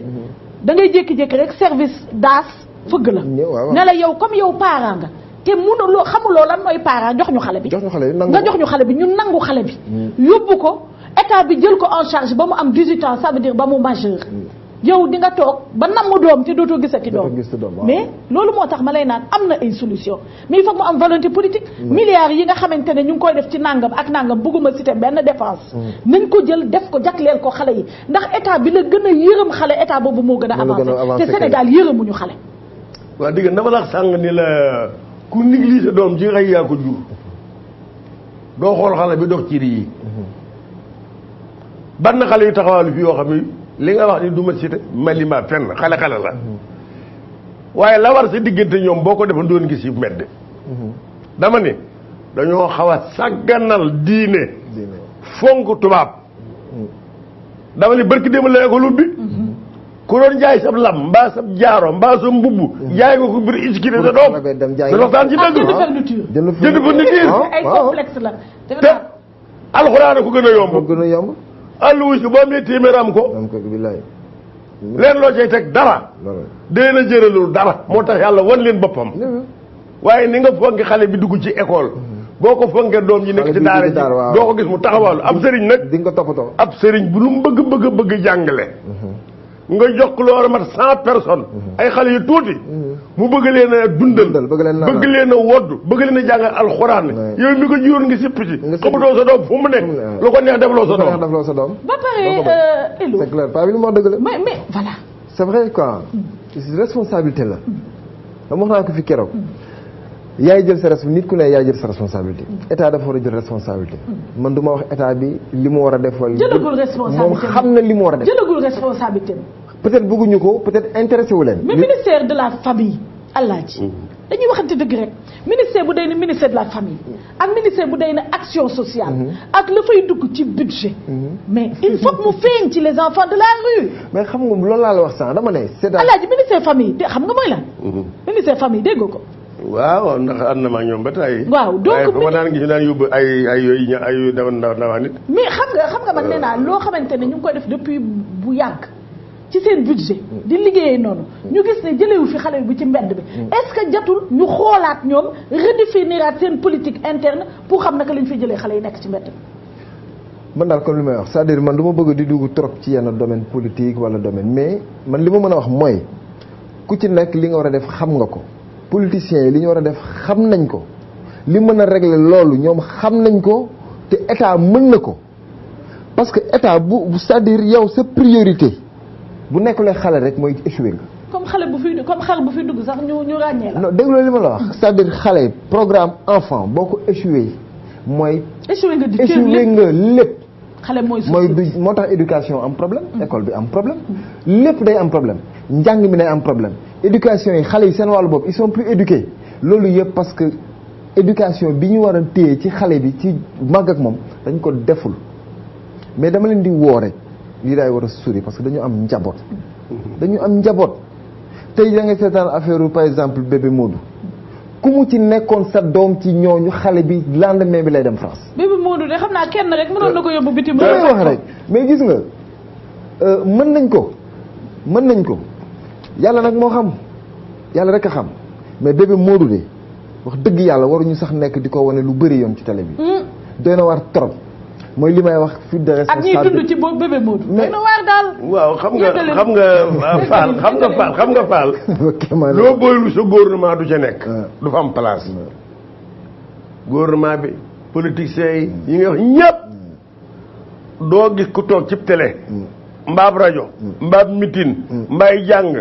da ngay jékki-jékki rek service DAS fëgg la ne la yow comme yow parent nga te mënuloo xamuloo lan mooy parent jox ñu xale bi nga jox ñu xale bi ñu nangu xale bi yóbbu ko état bi jël ko en charge ba mu am 18 ans ça veut dire ba mu majeur yow di nga toog ba namm doom te dootoo gisati doom mais loolu moo tax ma lay naan am na ay solution mais il faut que mu am volonté politique milliards yi nga xamante ne ñu ngi koy def ci nangam ak nangam bëgguma citer benn dépense nañ ko jël def ko jagleel ko xale yi ndax état bi la gën a yërëm xale état boobu moo gën a avancé te Sénégal yërëmuñu xale waa digg dama la sàng ni la ku négligé doom ci xëy yaa ko jur doo xool xale bi dox ci yi ban na xale yu taxawaalu fi yoo xam ne li nga wax ni du ma cité malima fenn xale la waaye la war sa diggante ñoom boo ko defoon doon gis yi medd dama ne dañoo xaw a sàgganal diine fonk tubaab dama ne barki démb la école bi ku doon jaay sab lam mbaa sab jaaro mbaa sa mbubb jaay nga ko biir iskité sa doom da waxtaan ci dëgg jënd fourniture ay complexe la te alxuraan ko gën a yomb àlluwu si boo amee téeméer am ko leen loo cay teg dara dee na jëralul dara moo tax yàlla wan leen boppam waaye ni nga fonki xale bi dugg ci école boo ko fonkee doom ji nekk ci daara ji doo ko gis mu taxawaalu ab sëriñ nag di nga ko toppatoo ab sëriñ bu lu mu bëgg jàngale nga jox ko loo mat 100 personnes ay xale yu tuuti mu bëgg leen a dundal bëgg leen a wodd bëgg leen a jàngal alxuraan yow mi ko jiwoon nga sipp ci xamatoo sa doom fu mu nekk lu ko neex defloo sa doom ba pare Elou c'est clair pas bi li mu wax dëgg la mais voilà c'est vrai quoi responsabilité la dama wax naa ko fi keroog yaay jël sa responsabilité nit ku ne yaay jël sa responsabilité état dafa war a jël responsabilité man du ma wax état bi li mu war a def wala jëlagul responsabilité moom xam na li mu war a def jëlagul responsabilité peut-être bëgguñu ko peut-être intéressé wu leen mais ministère de la famille Alaaji dañuy waxante dëgg rek ministère bu day ne ministère de la famille ak ministère bu day ne action sociale ak la fay dugg ci budget mais il faut que mu feeñ ci les enfants de la rue mais xam nga loolu laa la wax sànq dama ne c'est Alaaji ministère famille de xam nga mooy lan ministère famille déggoo ko waaw ndax ànd na ma ñoom ba tey waaw donc ma naan gis ñu daan yóbbu ay yooyu ay dawa nit mais xam nga man nee naa loo xamante ne ñu ngi koy def depuis bu yàgg ci seen budget di liggéeyee noonu ñu gis ne jëlewu fi xale bi ci mbedd bi est-ce que jotul ñu xoolaat ñoom redéfiniraat seen politique interne pour xam naka lañ fi jëlee xale yi nekk ci mbedd bi man daal comme li may wax c'est-à-dire man du ma bëgg di dugg trop ci yenn domaine politique wala domaine mais man li ma mën a wax mooy ku ci nekk li nga war a def xam nga ko politiciens yi li ñu war a def xam nañ ko li mën a régler loolu ñoom xam nañ ko te état mën na ko parce que état bu c'est-à-dire yow sa priorité bu nekkulee xale rek mooy échoué nga. comme xale bu fi dugg sax ñu ràññee la. non dégg nga li ma la wax c'est-à-dire xale programme enfant boo ko échoué mooy. échoué nga lépp. xale mooy du moo tax éducation am problème. école bi am problème. lépp day am problème njàng mi day am problème éducation yi xale yi seen wàllu bopp ils sont plus éduqués loolu yëpp parce que éducation bi ñu war a téye ci xale bi ci màgg ak moom dañ ko deful mais dama leen di woo rek lii daay war a suri parce que dañu am njaboot tey da ngay seetaan affaire par exemple bébé Modou ku mu ci nekkoon sa doom ci ñooñu xale bi lendemain bi lay dem France. bébé Modou de xam naa kenn rek mënoon na ko yóbbu bitim réew. wax rek mais gis nga mën nañ ko yàlla nag moo xam yàlla rek a xam mais bébé Modou de wax dëgg yàlla waruñu sax nekk di ko wane lu bëri yoon ci télé bi. doy na war trop mooy li may wax fuite de responsabilité ak ñiy dund ci bébé Modou. doy na war daal. waaw xam nga Fall. loo boylu sa gouvernement du ca nekk. du fa am place. gouvernement bi politiciens yi nga wax ñëpp doo gis ku toog cib télé. mbaab rajo. mbaab mitin. mbaay jàng.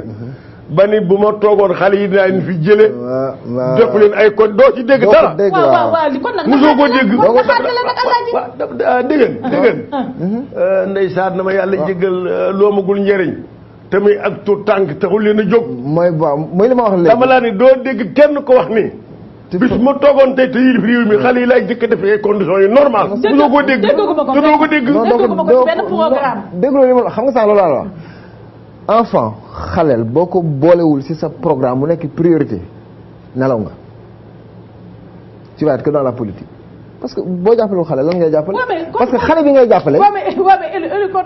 ba ni bu ma toogoon xale yi dinaa leen fi jële. def leen ay kon doo ci dégg dara. waaw li kon nag. mosoo ko dégg. dégg ndeysaan na ma yàlla jégal loo magul njëriñ. te muy ak tur tànk taxul leen a jóg. mooy li ma wax léegi. dama laa ni doo dégg kenn ko wax ni. bis ma toogoon tey te yilif réew mi xale yi laay jëkk def ay conditions yu normal. mosoo ko dégg te doo ko dégg. déggoo li ma xam nga sax loolu laa la wax. enfant xaleel boo ko boolewul ci sa programme mu nekk priorité nelaw nga tu vas être que dans la politique parce que boo jàppale xale lan ngay jàppale. parce que xale bi ngay jàppale. waaw mais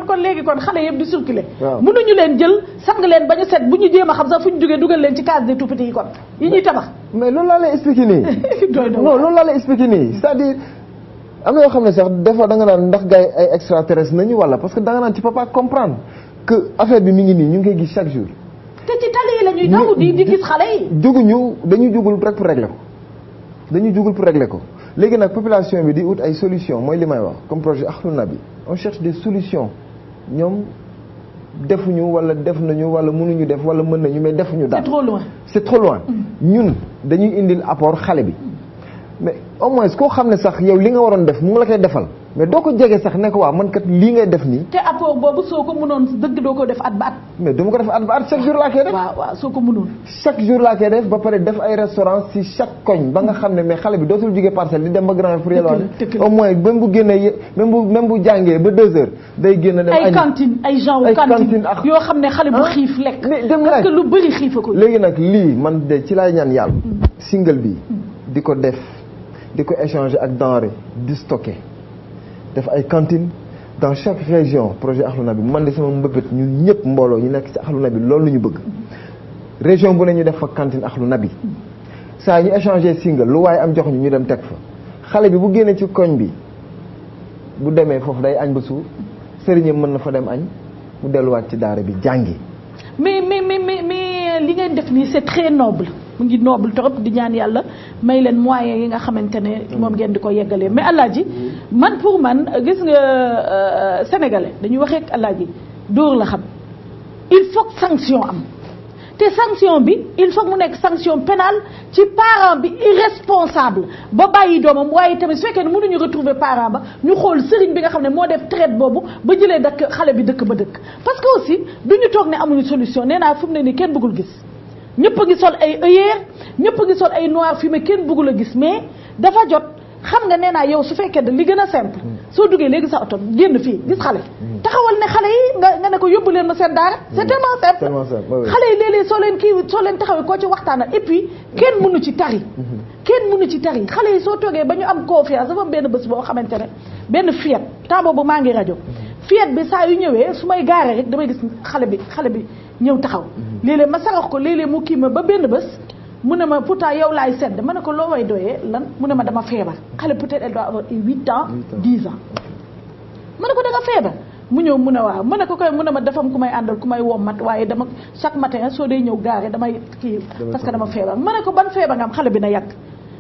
kon léegi kon xale yëpp di circuler. waaw mënuñu leen jël sang leen ba ñu set bu ñu jéem a xam sax fu ñu jógee dugal leen ci case des tout-petits yi kon yi ñuy tabax. mais loolu laa lay expliquer nii. non loolu laa lay expliquer nii c'est-à-dire am na yoo xam ne sax des fois da nga naan ndax gars yi ay extraterrestres nañu wala parce que da nga naan tu peux pas comprendre. que affaire bi mi ngi nii ñu ngi koy gis chaque jour. te ci tali yi la ñuy daw di gis xale yi. dañu jugul rek pour régler ko léegi nag population bi di ut ay solution mooy li may wax comme projet Ahlou Nabi on cherche des solutions ñoom defuñu wala def nañu wala mënuñu def wala mën nañu mais defuñu daal. c'est trop loin. ñun dañuy indil apport xale bi mais au moins koo xam ne sax yow li nga waroon def mu ngi la koy defal. mais doo ko jege sax ne ko waaw man kat lii ngay def nii. te apport boobu soo ko mënoon dëgg doo ko def at ba at. mais dama ko def at ba at chaque jour laa koy def. waaw soo ko mënoon. chaque jour laa koy def ba pare def ay restaurant ci chaque koñ ba nga xam ne mais xale bi dootul jógee parcelle di dem ba grand pour yelwaani au moins même bu génnee même bu jàngee ba 2 heures day génn dem ay cantine ay genre cantine yoo xam ne xale bu xiif lekk. parce que lu bëri xiif a ko. léegi nag lii man de ci laay ñaan yàlla. single bi di ko def di ko échanger ak denrée di stocker. def ay cantines dans chaque région projet Ahlou Nabi man de sama mbëbët ñun ñëpp mbooloo ñu nekk ci Ahlou Nabi loolu la ñu bëgg région bu ne ñu def fa cantine Ahlou Nabi saa ñu échanger single lu waaye am jox ñu dem teg fa xale bi bu génnee ci koñ bi bu demee foofu day añ ba suur sëriñam mën na fa dem añ mu delluwaat ci daara bi jàngi. mais li ngeen def nii c'est très noble mu ngi noble trop di ñaan yàlla may leen moyens yi nga xamante ne moom ngeen di ko yeggalee mais Alaaji man pour man gis nga sénégalais dañuy wax rek Alaaji dóor la xam il faut que sanction am te sanction bi il faut mu nekk sanction pénale ci parent bi irresponsable ba bàyyi doomam waaye tamit su fekkee ne mënuñu retrouver parent ba ñu xool sëriñ bi nga xam ne moo def traite boobu ba jëlee dëkk xale bi dëkk ba dëkk parce que aussi duñu toog ne amuñu solution nee naa fu mu ne nii kenn bëggul gis ñëpp a ngi sol ay œillères ñëpp a ngi sol ay noir fumé kenn bëggul a gis mais dafa jot xam nga nee naa yow su fekkee ne li gën a simple soo duggee léegi sa oto génn fii gis xale taxawal ne xale yi nga ne ko yóbbu leen ma seen daara c'est tellement simple xale yi léeg-léeg soo leen taxawee koo ci waxtaanal et puis kenn mënu ci tari xale yi soo toogee ba ñu am confiance dafa am benn bés boo xamante ne benn fiyat temps boobu maa ngi rajo fiyat bi saa yu ñëwee su may gaaree rek damay gis xale bi ñëw taxaw léeg-léeg ma sarax ko léeg-léeg mu kii ma ba benn bés mu ne ma pourtant yow laay sedd ma ne ko loo way doyee lan mu ne ma dama feebar xale peut-être elle doit avoir 8 ans 10 ans ma ne ko da nga feebar mu ñëw mu ne waaw ma ne ko koy mu ne ma dafa am ku may àndal ku may wommat waaye dama chaque matin soo dee ñëw gaare damay kii parce que dama feebar ma ne ko ban feebar nga am xale bi na yàgg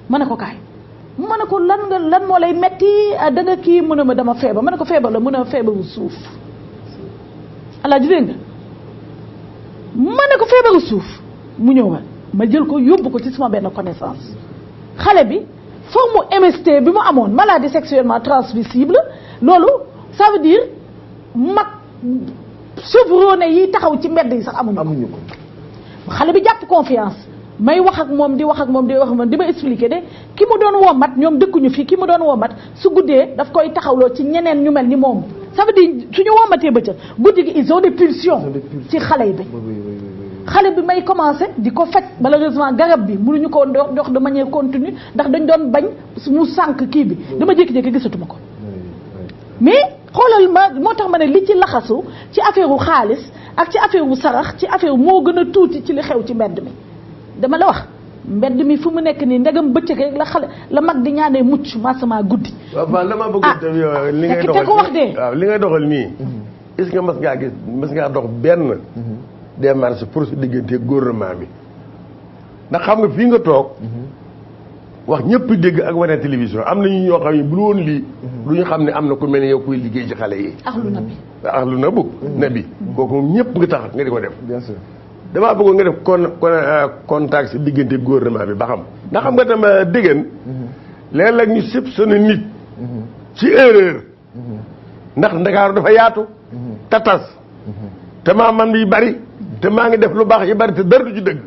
ma ne ko kaay ma ne ko lan moo lay metti da nga kii mu ne ma dama feebar ma ne ko feebar la mu ne ma feebaru suuf Alaaji dégg nga ma ne ko feebaru suuf mu ñëw ma jël ko yóbbu ko ci sama benn connaissance xale bi forme MST bi mu amoon maladie sexuellement transmissible loolu ça veut dire mag chevronné yi taxaw ci mbedd yi sax amuñu ko xale bi jàpp confiance may wax ak moom di wax ak moom di wax ak moom di ma expliquer de ki mu doon womat ñoom dëkkuñu fii ki mu doon womat su guddee daf koy taxawloo ci ñeneen ñu mel ni moom ça veut dire suñu womatee bëccëg guddi gi ils ont des pulsions ci xale bi xale bi may commencé di ko faj malheureusement garab bi mënuñu ko dox de manière continue ndax dañ doon bañ mu sànq kii bi dama jékki-jékki gisatuma ko mais xoolal ma moo tax ma ne li ci laxasu ci affaire u xaalis ak ci affaire u sarax ci affaire moo gën a tuuti ci li xew ci mbedd mi dama la wax mbedd mi fu mu nekk nii ndegam bëccëg rek la xale la mag di ñaanee mucc massama guddi. waaw dama bëgg tam yow li ngay doxal ko wax de waaw li ngay doxal nii est-ce que mas ngaa dox benn démarche pour sa diggante gouvernement bi ndax xam nga fii nga toog wax ñëpp dégg ak wane télévision am na ñu ñoo xam ne bu woon lii du ñu xam ne am na ku mel ne yow kuy liggéey ci xale yi axlu nabi kooku moom ñëpp nga tax nga di ko def bien sûr damaa bëggoon nga def contact si diggante gouvernement bi ba xam ndax xam nga tam déggeen léeg-léeg ñu soupçonné nit ci erreur ndax Ndakaaru dafa yaatu tatas te maa man bi bari te maa ngi def lu baax yi bari te dara du ci dëgg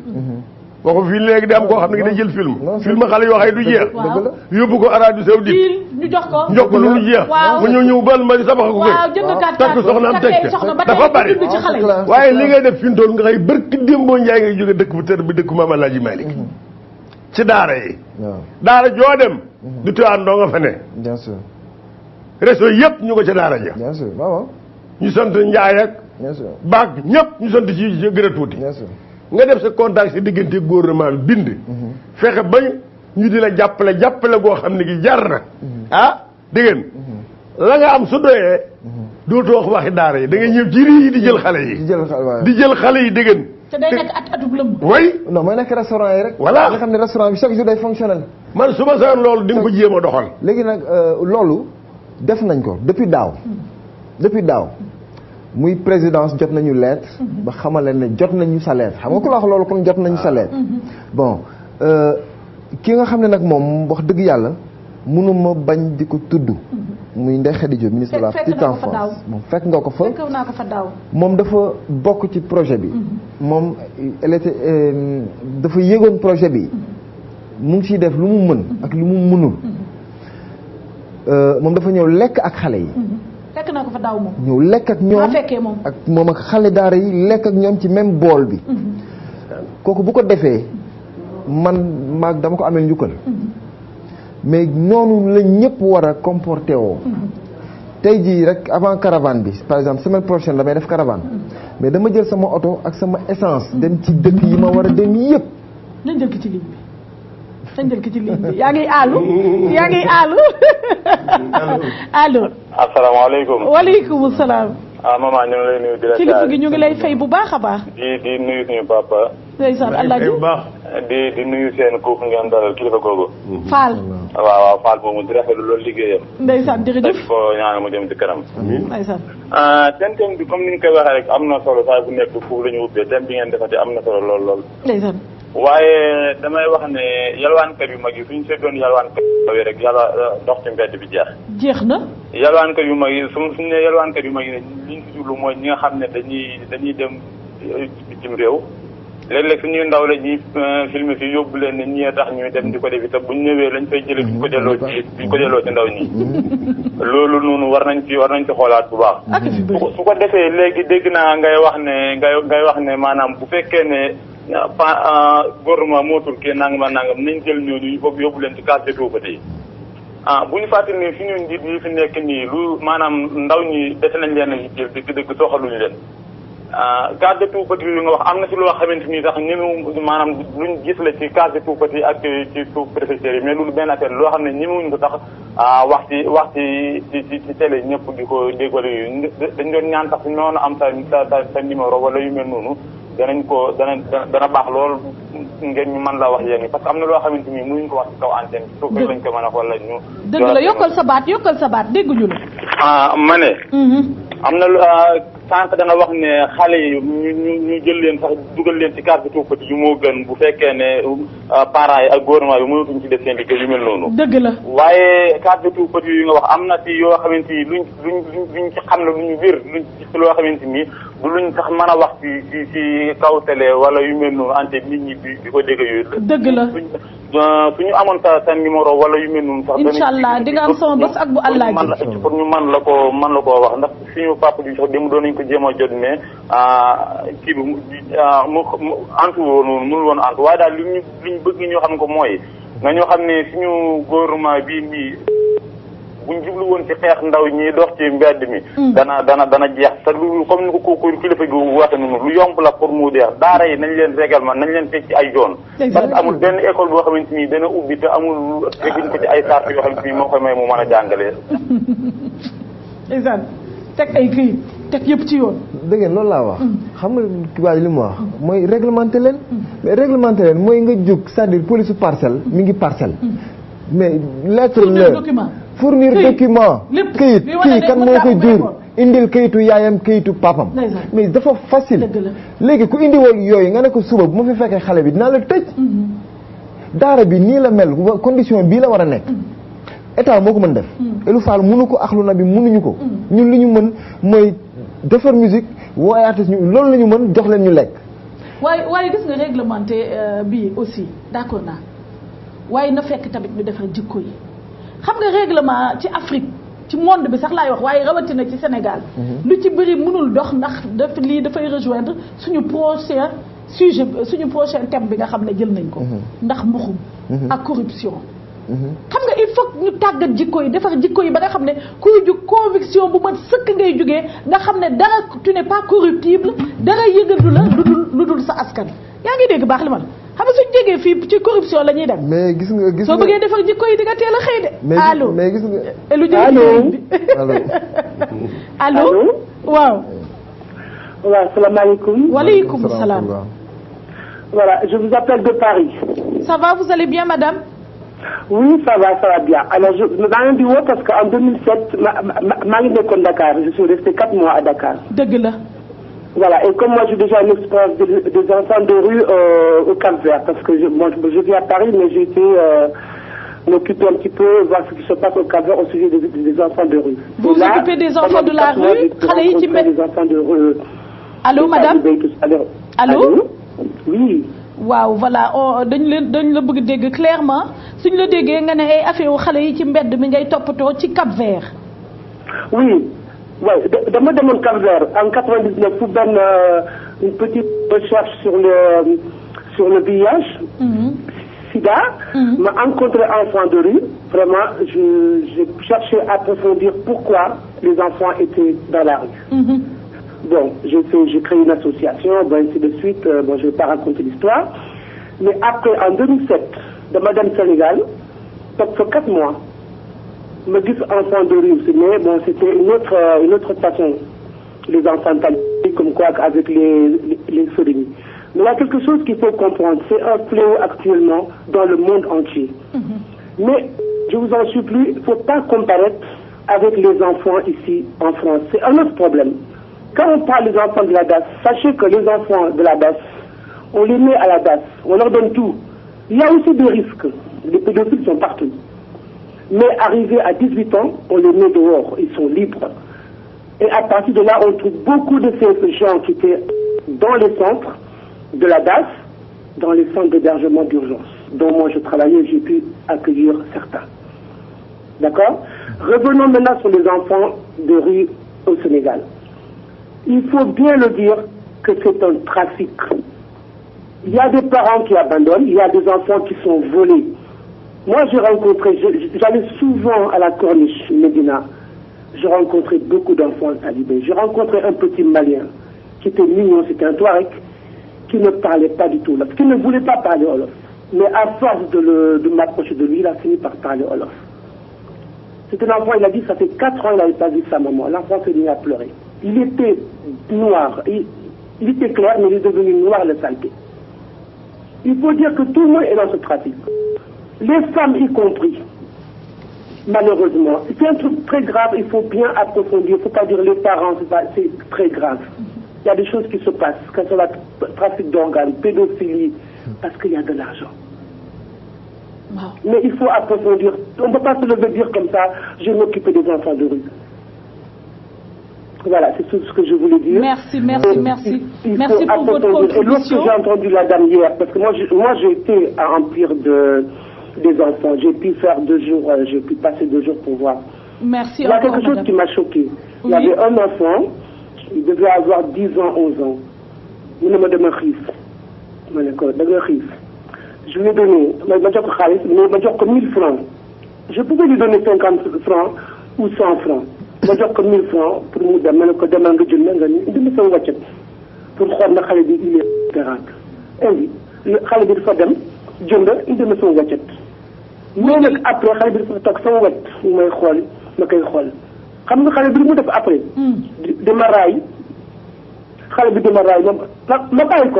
waxu fii léegi di am koo xam ne day jël film xale yoo xay du jeex yóbbu ko Arabie Saoudite ñu jox ko lu mu jeex mu ñëw bal ma sabax ko koy takk soxnaam teg dafa bari waaye li ngay def fi mu toll nga xëy barki démboo njaay ngay jóge dëkk bu tër bi dëkk Maam Alaaji Malick ci daara yi daara joo dem du tuwaan doo nga fa ne bien sûr réseau yëpp ñu ko ca daara ja bien sûr waaw ñu sant Njaay ak baag ñëpp ñu sant ci gën a tuuti nga def sa contact si diggante gouvernement bi bind fexe ba ñu di la jàppale goo xam ne gi jar na ah dégg ngeen la nga am su doyee dootoo wax waxi daara yi da nga ñëw ci rii yi di jël xale yi di jël xale yi dégg ngeen te day nekk atub lëmb way non mooy nekk restaurant yi rek voilà nga xam ne restaurant bi chaque jour day fonctionnel man su ma sayoon loolu di nga ko jéem a doxal léegi nag loolu def nañ ko depuis daaw muy présidence jot nañu lettre ba xamal leen ne jot nañu sa lettre xam nga ku la wax loolu kon jot nañu sa lettre bon ki nga xam ne nag moom wax dëgg yàlla mënuma bañ di ko tudd muy Ndeye Khady Diop ministre de la petite enfance moom fekk nga ko fa moom dafa bokk ci projet bi moom elle était dafa yéegoon projet bi mu ngi ciy def lu mu mën ak lu mu mënul moom dafa ñëw lekk ak xale yi fekk naa ko fa daaw moom ñëw lekk ak ñoom ak moom ak xale daara yi lekk ak ñoom ci même bool bi kooku bu ko defee maag dama ko amee njukkal mais noonu la ñëpp war a comporté woo tey jii rek avant caravane bi par exemple semaine prochaine damay def caravane mais dama jël sama oto ak sama essence dem ci dëkk yi ma war a dem yëpp nañ jël ki ci ligne bi nañ jël ki ci ligne bi yaa ngi aalu allo asalaamaaleykum waaleykum salaam maman ñu ngi lay nuyu di la kilifa gi ñu ngi lay fay bu baax a baax di nuyu suñu papa ndeysaan Alaaji di nuyu seen kooku ngeen dalal kilifa googu Fall waaw Fall moomu di rafetlu loolu liggéeyam ndeysaan jërëjëf ko ñaan mu jëm ci kanam ndeysaan seen thème bi comme ni ñu koy waxee rek am na solo saa bu nekk foofu la ñu ubbee thème bi ngeen defati am na solo lool ndeysaan waaye damay wax ne yalwaankat yu mag yi suñu seetoon yalwaankat yi rek yàlla dox ci mbedd bi jeex na yalwaankat yu mag yi suñu ne yalwaankat yu mag yi ne li ñu si jublu mooy ñi nga xam ne dañuy dem bitim réew léeg-léeg suñuy ndaw la ñuy filmer fi yóbbu leen ne ñii tax ñuy dem di ko defi te buñ ñëwee lañ fay jëlee duñ ko delloo ci ndaw ñi loolu noonu war nañ ci xoolaat bu baax su ko defee léegi dégg naa ngay wax ne maanaam bu fekkee ne gouvernement mootul kii nangam nañ jël ñooñu ñu foog yóbbu leen ci case de pauvreté yi bu ñu fàttali ni fi ñu njiit yi fi nekk nii lu maanaam ndaw ñi dese nañ leen a jël dëgg soxaluñu leen case de pauvreté yu nga wax am na si loo xamante ni sax ñemewuñ maanaam luñ gis la ci case de pauvreté yi ak ci sous préfecture yi mais loolu benn affaire loo xam ne ñemewuñ ko sax wax ci télé ñëpp di ko déggoo yu dañ doon ñaan sax noonu am sa numéro wala yu mel noonu dana baax lool ngeen ñu mën la wax yéen parce que am na loo xamante ni mënuñ ko wax ci kaw antenne bi suuf lañ ko mën a xool la ñu dëgg la yokkal sa baat dégguñu la ma ne am na sànq da nga wax ne xale yi ñu jël leen sax dugal leen ci case de tout petit yu moo gën bu fekkee ne parents yi ak gouvernement bi mënatuñ ci def seen liggéey yu mel noonu. dëgg la waaye case de tout petit yu nga wax am na ci yoo xamante ni luñ ci xam ne lu ñu wér luñ ci loo xamante ni du luñ sax mën a wax ci kaw télé wala yu mel noonu ante nit ñi di ko dégg yooyu. dëgg la suñu amoon sa numéro wala yu mel noonu sax. incha allah di nga am sama bés ak bu allah ji pour ñu mën la koo wax ndax suñu papa bi sax dem doon nañ ko jéem a jot mais kii bi mu antu woon mënul woon antu waaye daal li ñu bëgg ñoo xam ko mooy nga ñoo xam ne suñu gouvernement bii nii buñ jublu woon ci xeex ndaw ñi dox ci mbedd mi dana jeex te lu comme ni ko kilifa gi waxee noonu lu yomb la pour mu deex daara yi nañ leen règlement nañ leen teg ci ay yoon parce que amul benn école boo xamante ni dana ubbi te amul teguñ ko ci ay sart yoo xamante ni moo koy may mu mën a jàngalee exact teg ay këyit teg yëpp ci yoon dëgg ngeen loolu laa wax xam nga waa li mu wax mooy réglementé leen mais réglementé leen mooy nga jóg c'est-à-dire police parcelle mi ngi parcelle mais lettre la fournir document këyit kii kan moo koy jur indil këyitu yaayam këyitu papam mais dafa facile léegi ku indi woon yooyu nga ne ko suba bu ma fi fekkee xale bi dinaa la tëj daara bi nii la mel condition bii la war a nekk état moo ko mën def Elou Fall mënu ko axlu na bi mënuñu ko ñun li ñu mën mooy defar musique woo ay artistes ñu loolu la ñu mën jox leen ñu lekk waaye gis nga réglementé bii aussi d'accord naa waaye na fekk tamit ñu defar jikko yi xam nga règlement ci Afrique ci monde bi sax laay wax waaye rawatina ci Sénégal lu ci bëri mënul dox ndax lii dafay rejoindre suñu prochain sujet suñu prochain thème bi nga xam ne jël nañ ko ndax mbuxum ak corruption xam nga il faut ñu tàggat jikko yi defar jikko yi ba nga xam ne kuy jug conviction bu mat sëkk ngay jugee nga xam ne dara tu n'es pas corruptible dara yëngatu la lu dul sa askan yaa ngi dégg baax li ma la xam nga suñ jógee fii ci corruption la ñuy dem mais gis nga soo bëggee defar jikko yi di nga teel a xëy de allo mais gis nga lu jóge allo waaw salaamaaleykum waaleykum salaam voilà je vous appelle de Paris ça va vous allez bien madame oui ça va bien alors maa ngi di woo parce que en 2007 maa ngi nekkoon Dakar je suis resté 4 mois à Dakar dëgg la voilà et comme moi j'ai déjà une expérience des enfants de rue au Cap-Vert parce que je vis à Paris mais j'ai été m'occuper un petit peu voir ce qui se passe au Cap-Vert au sujet des enfants de rue. Vous vous occupez des enfants de la rue xale yi ci mbedd des enfants de rue. Allô madame allô oui waaw voilà dañ la bëgg dégg clairement suñ la déggee nga ne ay affaire xale yi ci mbedd mi ngay toppatoo ci Cap-Vert. oui ouais dama demoon Cap-Vert en 99 pour benn une petite recherche sur le VIH sida m'a rencontré enfants de rue vraiment j'ai cherché à approfondir pourquoi les enfants étaient dans la rue. Bon, j'ai créé une association, bon, ainsi de suite, bon, je ne vais pas raconter l'histoire. Mais après, en 2007, de Madame Sénégal, donc pour 4 mois, me dit enfants de rue, mais bon, c'était une autre façon, les enfants talibés, comme quoi, avec les sodomies. Mais il y a quelque chose qu'il faut comprendre, c'est un fléau actuellement dans le monde entier. Mais, je vous en supplie, il ne faut pas comparaître avec les enfants ici en France. C'est un autre problème. Quand on parle des enfants de la DAS, sachez que les enfants de la DAS, on les met à la DAS, on leur donne tout. Il y a aussi des risques. Les pédophiles sont partout. Mais arrivés à 18 ans, on les met dehors, ils sont libres. Et à partir de là, on trouve beaucoup de ces gens qui étaient dans les centres de la DAS, dans les centres d'hébergement d'urgence, dont moi je travaillais, j'ai pu accueillir certains. D'accord? Revenons maintenant sur les enfants de rue au Sénégal. Il faut bien le dire que c'est un trafic. Il y a des parents qui abandonnent, il y a des enfants qui sont volés. Moi, j'ai rencontré, j'allais souvent à la Corniche, Médina. J'ai rencontré beaucoup d'enfants talibés. J'ai rencontré un petit Malien qui était mignon, c'était un Touareg, qui ne parlait pas du tout Wolof, qui ne voulait pas parler Wolof. Mais à force de m'approcher de lui, il a fini par parler Wolof. C'était un enfant, il a dit, ça fait 4 ans qu'il n'avait pas vu sa maman. L'enfant s'est mis à pleurer. Il était noir, il était clair, mais il est devenu noir le saleté. Il faut dire que tout le monde est dans ce trafic. Les femmes y compris. malheureusement. C'est un truc très grave, il faut bien approfondir. Il ne faut pas dire les parents, c'est très grave. Il y a des choses qui se passent, quand c'est le trafic d'organes, pédophilie, parce qu'il y a de l'argent. Mais il faut approfondir. On ne peut pas se lever dire comme ça, je vais m'occuper des enfants de rue. Voilà, c'est tout ce que je voulais dire. Merci. Il Merci faut pour votre approfondir. Et lorsque contribution. j'ai entendu la dame hier, parce que moi j'ai été à remplir des enfants, j'ai pu faire 2 jours, j'ai pu passer 2 jours pour voir. Merci Il y a encore, quelque chose madame. qui m'a choqué. Il y Oui. avait un enfant, il devait avoir 10 ans, 11 ans. Il ne me demande rien. Je me dis, je lui ai donné, je lui 1000 francs. Je pouvais lui donner 50 francs ou 100 francs. Je lui ai 1000 francs pour mu dem, je lui ai dit, pour xool na xale bi il est pérable. Indi xale bi dafa dem jënd indi ma sama wàccet. mais nag après xale bi dafa toog sama wet mu may xool ma koy xool xam nga xale bi mu def après. dama raay xale bi dama raay ma bàyyi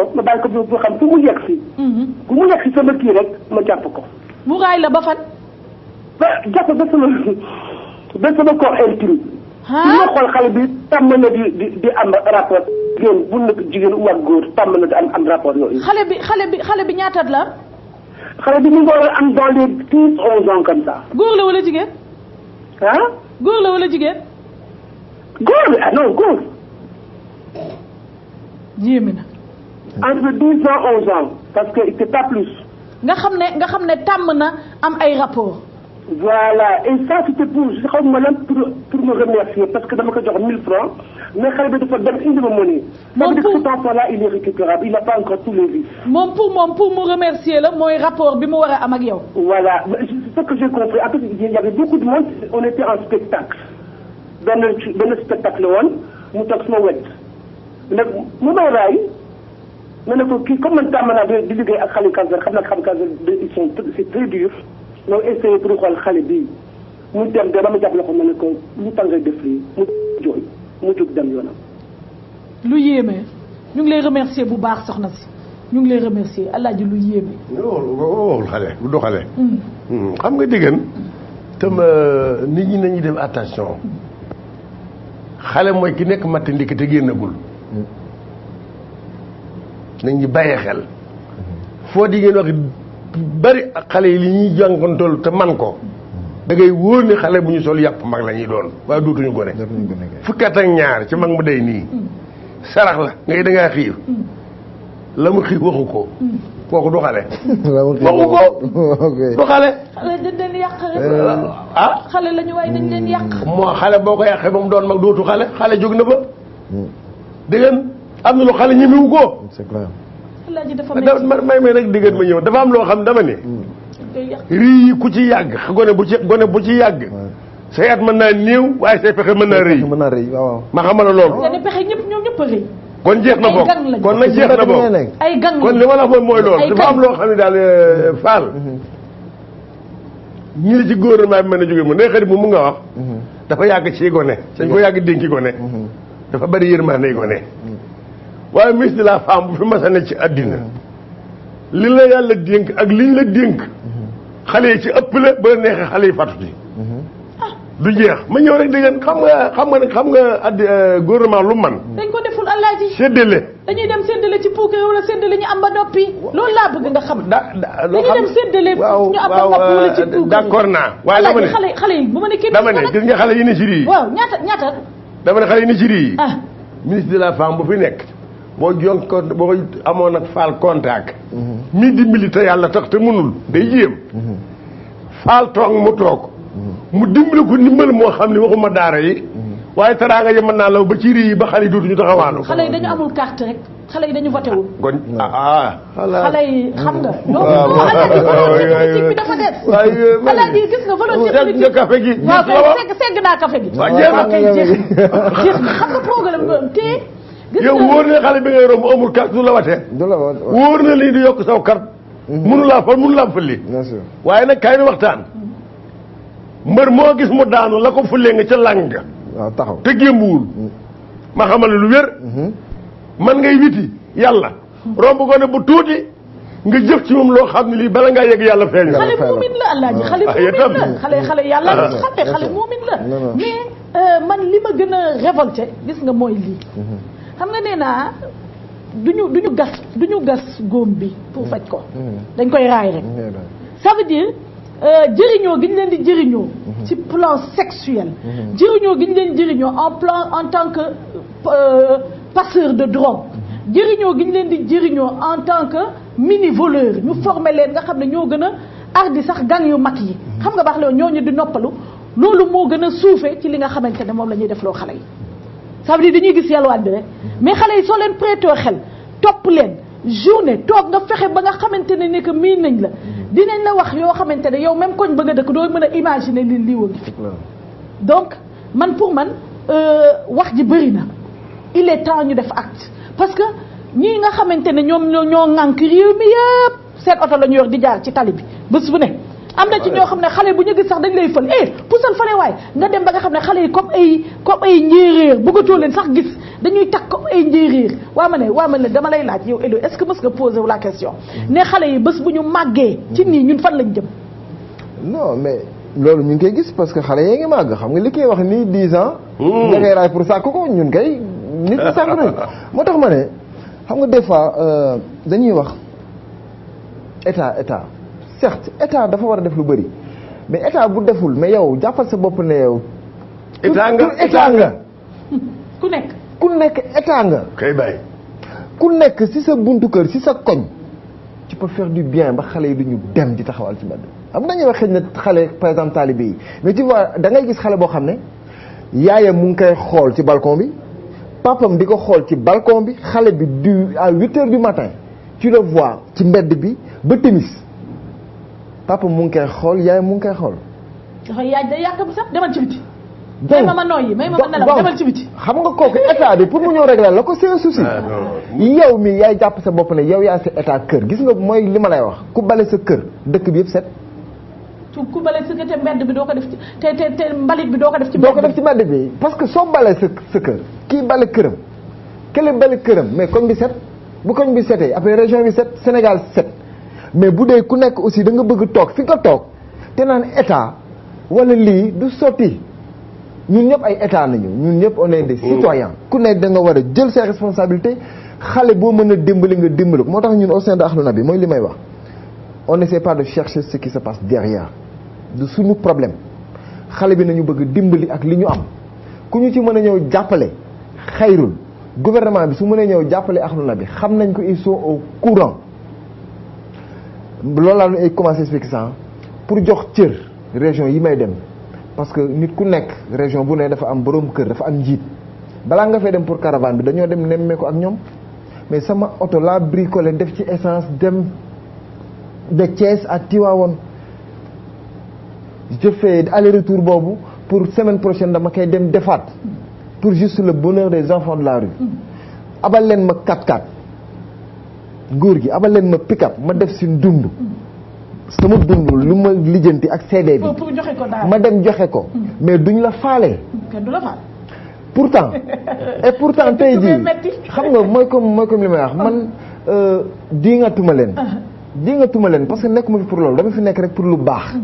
ko bu xam fu mu yegg si. bu mu yegg si sama kii rek ma jàpp ko. mu raay la ba fan. ba jàpp ba sama corps intime. ma xool xale bi tàmm na di am rapport jigéen bu nekk jigéen u ak góor tàmm na di am rapport yooyu. xale bi ñaataat la. xale bi mu ngi war a am dans les 10 11 ans comme ça. góor la wala jigéen. ah. góor la wala jigéen. góor la non góor. yéeme na. entre 10 ans 11 ans parce que c'est pas plus. nga xam ne tàmm na am ay rapport. Voilà, et ça c'était pour me remercier parce que dama ko jox 1000 francs mais xale bi dafa dem indi ma monnaie. Ça veut dire que cet enfant-là il est récupérable, il n'a pas encore tous les vices. moom pour mu remercier la mooy rapport bi mu war a am ak yow. Voilà, c'est ce que j'ai compris. En fait, il y avait beaucoup de monde, on était en spectacle. benn spectacle woon mu toog sama wet nag mu may raay ma ne ko kii comme man tàmm naa di liggéey ak xale cancer xam naa xam cancer ils sont c'est très dur. ñoo essayé pour xool xale bii mu dem de ba ma jàpp la ko ma ne ko lu tax ngay def lii mu jooy mu jóg dem yoonam. lu yéeme ñu ngi lay remercier bu baax soxna si ñu ngi lay remercier Alaaji lu yéeme. waxul xale du doxale. xam nga déggan tam nit ñi nañuy def attention xale mooy ki nekk matt ndikk te génnagul nañ ñi bàyyi xel foo di ngeen wax bari ak xale yi li ñuy jànkontol te man ko da ngay wóor ni xale bu ñu sol yàpp mag la ñuy doon waaye dootuñu gone fukki at ak ñaar ci mag mu day nii sarax la ngay dangaa xiif la mu xiif waxu ko kooku du xale waxu ko du xale dañ leen yàq rek. ah xale lañu waaye dañ leen yàq. moo xale boo ko yàqee ba mu doon mag dootu xale jóg na ba dégg ngeen am na lu xale ñemewu ko c'est clair. Alaaji dafa may rek dégg ma ñëw dafa am loo xam dama ne rii yi ku ci yàgg gone bu ci yàgg say at mën naa néew waaye say pexe mën naa rëy waaw ma xamal la loolu seen pexe ñoom ñëpp a rëy. kon jeex na bokk kon nag jeex na bokk ay gang kon li ma la wax mooy loolu dafa am loo xam ne daal Fall ñi la ci gouvernement bi mën a jóge mu ne xarit mu nga wax dafa yàgg ci gone dañ ko yàgg dénki gone dafa bari yërmande gone waaye ministre de la femme bu fi mas a ne ci àddina li la yàlla dénk ak liñ la dénk xale yi ci ëpp la ba neexee xale yi fatu ci du jeex ma ñëw rek dégg xam nga addi gouvernement lu man dañ ko deful Alaaji séddale dañuy dem séddale ci puuke wala séddale ñu am ba noppi loolu laa bëgg nga xam dañuy dem séddale ñu am ba noppi wala ci puuke d'accord naa waaye dama ne xale yi bu ma ne kii dama ne gis nga xale yi ne ci rii waaw ñaata dama ne xale yi ne ci rii ministre de la femme bu fi nekk boo jonko boo amoon ak Fall contact mi dimbali te yàlla tax te mënul day jéem Fall toog mu toog mu dimbali ko ndimbal moo xam ne waxuma daara yi waaye teraanga yi mën naa law ba ci rii yi ba xale yi dootuñu taxawaalu xale yi dañu amul carte rek xale yi dañu voté wul kon xale yi xam nga politique bi dafa des Alaaji gis nga volonté politique nga café gi waaw kay segg naa café gi waaw kay jeex xam nga problème nga te yow wóor na xale bi ngay romb amul carte du la watee wóor na lii di yokk saw carte mënu laa fëlli waaye nag kaay ni waxtaan mbër moo gis mu daanu la ko fullee nga ca lang waaw taxaw te gémbuwul ma xamal lu wér man ngay witi yàlla romb ko ne bu tuuti nga jëf ci moom loo xam ne lii bala ngaa yegg yàlla feeñ na. xale muumin la Alaaji xale muumin la xale yàlla xale muumin la mais man li ma gën a révolté gis nga mooy lii xam nga nee naa duñu gas góom bi pour faj ko dañ koy raay rek ça veut dire jëriñoo gi ñu leen di jëriñoo ci plan sexuel jëriñoo gi ñu leen di jëriñoo en tant que passeur de drogue jëriñoo gi ñu leen di jëriñoo en tant que mini voleur ñu former leen nga xam ne ñoo gën a ardi sax gang yu mag yi xam nga baax la ñooñu di noppalu loolu moo gën a suufee ci li nga xamante ne moom la ñuy def loo xale yi ça veut dire dañuy gis yalwaan bi rek mais xale yi soo leen prêté xel topp leen journée toog nga fexe ba nga xamante ne ni que miin nañ la dinañ la wax yoo xamante ne yow même koñ bëgg a dëkk doo mën a imaginer lii wa ngi fi donc man pour man wax ji bëri na il est temps ñu def acte parce que ñii nga xamante ne ñoom ñoo ŋànk réew mi yëpp seen oto la ñu yor di jaar ci tali bi bés bu ne am na ci ñoo xam ne xale bu ñu gis sax dañ lay fël pusal fale waay nga dem ba nga xam ne xale yi comme ay njéeréer bëggatoo leen sax gis dañuy takk comme ay njéeréer waa ma ne dama lay laaj yow Elou est-ce que mës nga posé wu la question ne xale yi bés bu ñu màggee ci nii ñun fan lañ jëm non mais loolu ñu ngi koy gis parce que xale yee ngi màgg xam nga li koy wax nii 10 ans nga koy raay pour sàkk ko ñun kay nit ñi sàkk nañ moo tax ma ne xam nga des fois dañuy wax état certes état dafa war a def lu bëri mais état bu deful mais yow jàppal sa bopp ne yow état nga ku nekk état nga kay bàyyi ku nekk ci sa buntu kër ci sa koñ tu peux faire du bien ba xale yi duñu dem di taxawal ci mbedd am nañu wax xëy na xale par exemple talibé yi mais tu vois da ngay gis xale boo xam ne yaayam mu ngi koy xool ci balcon bi papam di ko xool ci balcon bi xale bi à 8 heures du matin tu le vois ci mbedd bi ba timis papa mu ngi koy xool yaay mu ngi koy xool. dafa yaay day yàq bi sax demal ci biti. may ma nooyi may ma nelaw demal ci biti. xam nga kooku état bi pour mu ñëw régler la ko c'est un souci. yow mi yaay jàpp sa bopp ne yow yaa sa état kër gis nga mooy li ma lay wax ku bale sa kër dëkk bi yëpp set. ku bale sa kër te mbedd bi doo ko def ci te mbalit bi doo ko def ci. doo ko def ci mbedd bi parce que soo balee sa kër kii bale këram kële bale këram mais koñ bi set bu koñ bi setee après région bi set Sénégal set. mais bu dee ku nekk aussi da nga bëgg toog fi nga toog te naan état wala lii du sotti ñun ñëpp ay état nañu ñun ñëpp on est des citoyens ku nekk da nga war a jël ses responsabilités xale boo mën a dimbali nga dimbali ko moo tax ñun au sein de Ahlou Nabi mooy li may wax on n'essaie pas de chercher ce qui se passe derrière du suñu problème xale bi nañu bëgg dimbali ak li ñu am ku ñu ci mën a ñëw jàppale xayrul gouvernement bi su mënee ñëw jàppale Ahlou Nabi xam nañ ko ils sont au courant loolu laa ay commencé expliquer ça pour jox cër région yi may dem parce que nit ku nekk région bu ne dafa am borom kër dafa am njiit balaa nga fay dem pour caravane bi dañoo dem nemmee ko ak ñoom mais sama oto laa bricolé def ci essence dem de Thiès à Tivaouane je fais aller-retour boobu pour semaine prochaine dama koy dem defaat pour juste le bonheur des enfants de la rue abal leen ma 4x4 góor gi abal leen ma pick-up ma def si dund sama dund lu ma lijjanti ak CD bi ma dem joxe ko mais duñ la faale pourtant et pourtant tey jii xam nga mooy comme li may wax man diingatuma leen parce que nekkuma fi pour loolu dama fi nekk rek pour lu baax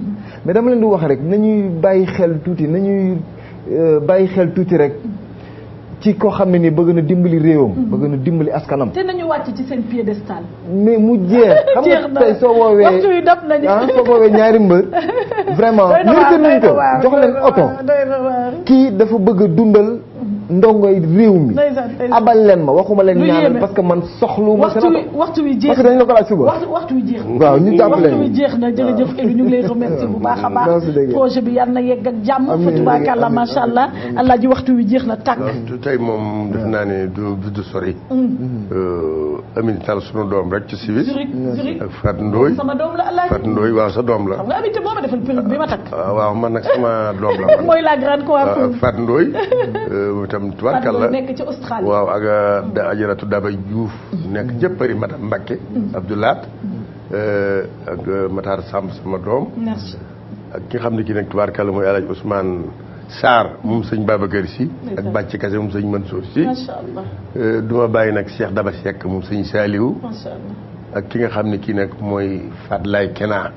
mais dama leen di wax rek nañuy bàyyi xel tuuti rek ci koo xam ne ni bëgg na dimbali réewam bëgg na dimbali askanam te nañu wàcc ci seen piédestal mais mu jeex xam nga tey soo woowee ñaari mbër vraiment mérité nañ ko jox leen oto kii dafa bëgg a dundal ndongoy réew mi abal leen ma waxuma leen ñaanal parce que man soxlu ma waxtu wi jeex parce que dañ la ko laaj suba waxtu wi jeex waaw ñu jàpp leen waxtu wi jeex na jërëjëf Elou ñu ngi lay remercier bu baax a baax projet bi yàlla na yegg ak jàmm fa tubaarkàlla macha allah allah ji waxtu wi jeex na tàkk tey moom def naa ne du sori Amine Tall sunu doom rek ci civil ak Fatou Ndoye sama doom la allah Fatou Ndoye waaw sa doom la xam nga Amine moo ma defal perruque bi ma takk waaw man nag sama doom la mooy la grande coiffure Fatou Ndoye tam tubaarkàlla nekk ci Australie waaw ak Ajaratu Daba Diouf nekk jëppari madame Mbacké Abdoulaat ak Matar Samb sama doom ak ki nga xam ne ki nag tubaarkàlla mooy El Hadj Ousmane Sarr moom sëñ Babacar Sy ak Bàcc Kase moom sëñ Mansour Sy macha allah du ma bàyyi nag Cheikh Daba Seck moom sëñ Saliou ak ki nga xam ne kii nag mooy Fatlay Kena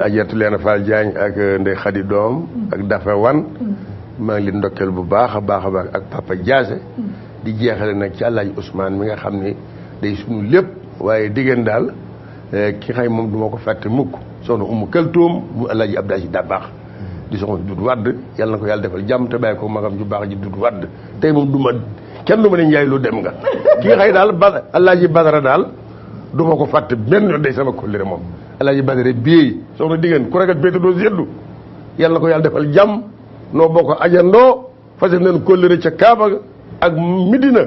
Adjaratou Léna Fall Diagne ak Ndeye Khady Doom ak Dafa Wan maa ngi leen ndokkeel bu baax a baax a baax ak Papa Diassé di jeexale nag ci Alaaji Ousmane mi nga xam ne day sunu lépp waaye diggéen daal ki xay moom du ma ko fàtte mukk soxna Umu Kaltoom mu Alaaji Abdou Aziz Dabakh di soxna Dut Wadd yàlla na ko yàlla defal jàmm te bàyyi ko magam ju baax ji Dut Wadd tey moom du ma kenn du ma ne njaay lu dem nga ki xay daal Alaaji Badara daal du ma ko fàtte benn yoon day sama kollire moom Alaaji Badara bii soxna diggéen ku ragal béyta doo seddu yàlla na ko yàlla defal jàmm noo boo ko ajandoo fas nañ kollire ca Kaaba ak Medina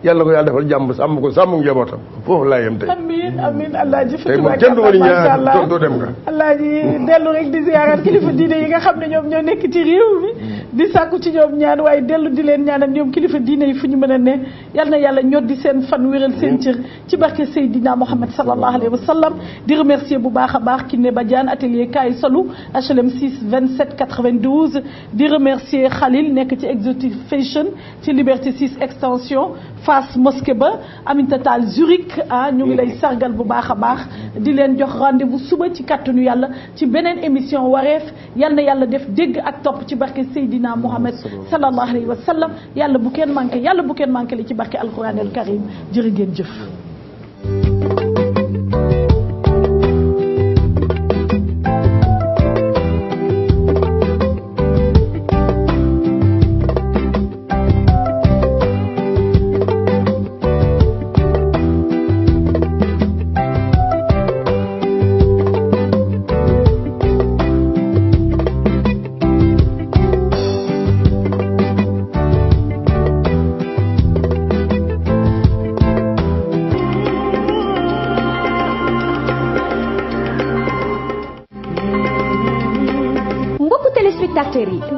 yàlla ko yàlla defal jàmm sàmm ko sàmm njabootam foofu laa yem tey. amiin alaaji tey moom kenn du ma ni ñaar doo dem nga. alaaji dellu rek di ziarat kilifa diine yi nga xam ne ñoom ñoo nekk ci réew mi di sàkku ci ñoom ñaan waaye dellu di leen ñaanal ñoom kilifa diine yi fu ñu mën a ne yal na yàlla ñor di seen fan wéral seen cër ci barke Seydina Mohamed sallallahu alayhi wa sallam di remercier bu baax a baax Kiné Badiane atelier Kaay Solu HLM 6 27 92 di remercier Khalil nekk ci Exotic Fashion ci Liberté 6 extension Fass Mosquée ba Aminata Tall Zurich ñu ngi lay sargal bu baax a baax di leen jox rendez-vous suba ci kàttanu yàlla ci beneen émission wareef yal na yàlla def dégg ak topp ci barke Seydina Mohamed sallallahu alayhi wa sallam yàlla bu kenn manqué yàlla bu kenn manqué li ci barke alquran al karim jërë ngeen jëf.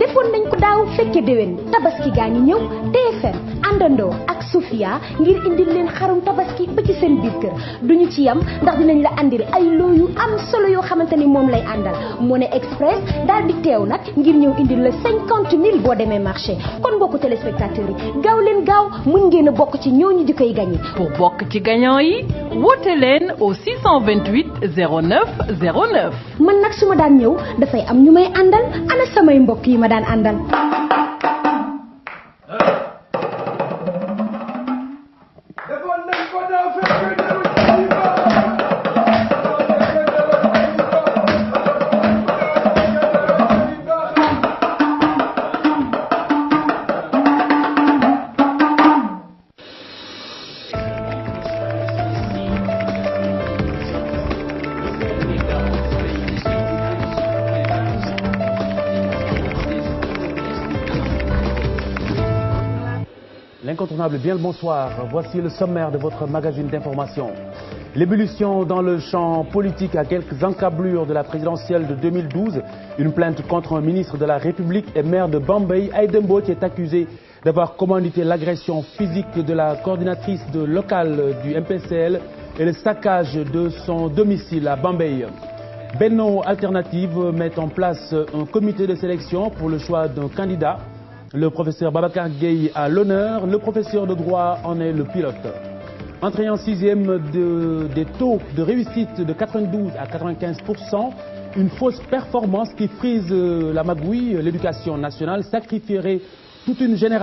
defoon nañ ko daaw fekke déwén tabaski gaa ngi ñëw TFM àndandoo ak Sofia ngir indil leen xarum tabaski ba ci seen biir kër duñu ci yam ndax dinañ la andil ay loo yu am solo yoo xamante ni moom lay àndal Money Express daal di teew nag ngir ñëw indil la 50 000 boo demee marché kon mbokku téléspectateurs yi gaaw leen gaaw mën ngeen a bokk ci ñooñu di koy gagné. Pour bokk ci gagnant yi woote leen au 628 09 09. man nag su ma daan ñëw dafay am ñu may àndal ana samay mbokk yi ma daan àndal. L'incontournable, bien le bonsoir. Voici le sommaire de votre magazine d'information. L'ébullition dans le champ politique à quelques encablures de la présidentielle de 2012. Une plainte contre un ministre de la République et maire de Bambey, Aïda Mbodj, est accusé d'avoir commandité l'agression physique de la coordinatrice locale du MPCL et le saccage de son domicile à Bambey. Benno Alternative met en place un comité de sélection pour le choix d'un candidat. Le professeur Babacar Gueye a l'honneur, le professeur de droit en est le pilote. Entrée en sixième des taux de réussite de 92 à 95%, une fausse performance qui frise la magouille. L'éducation nationale sacrifierait toute une génération.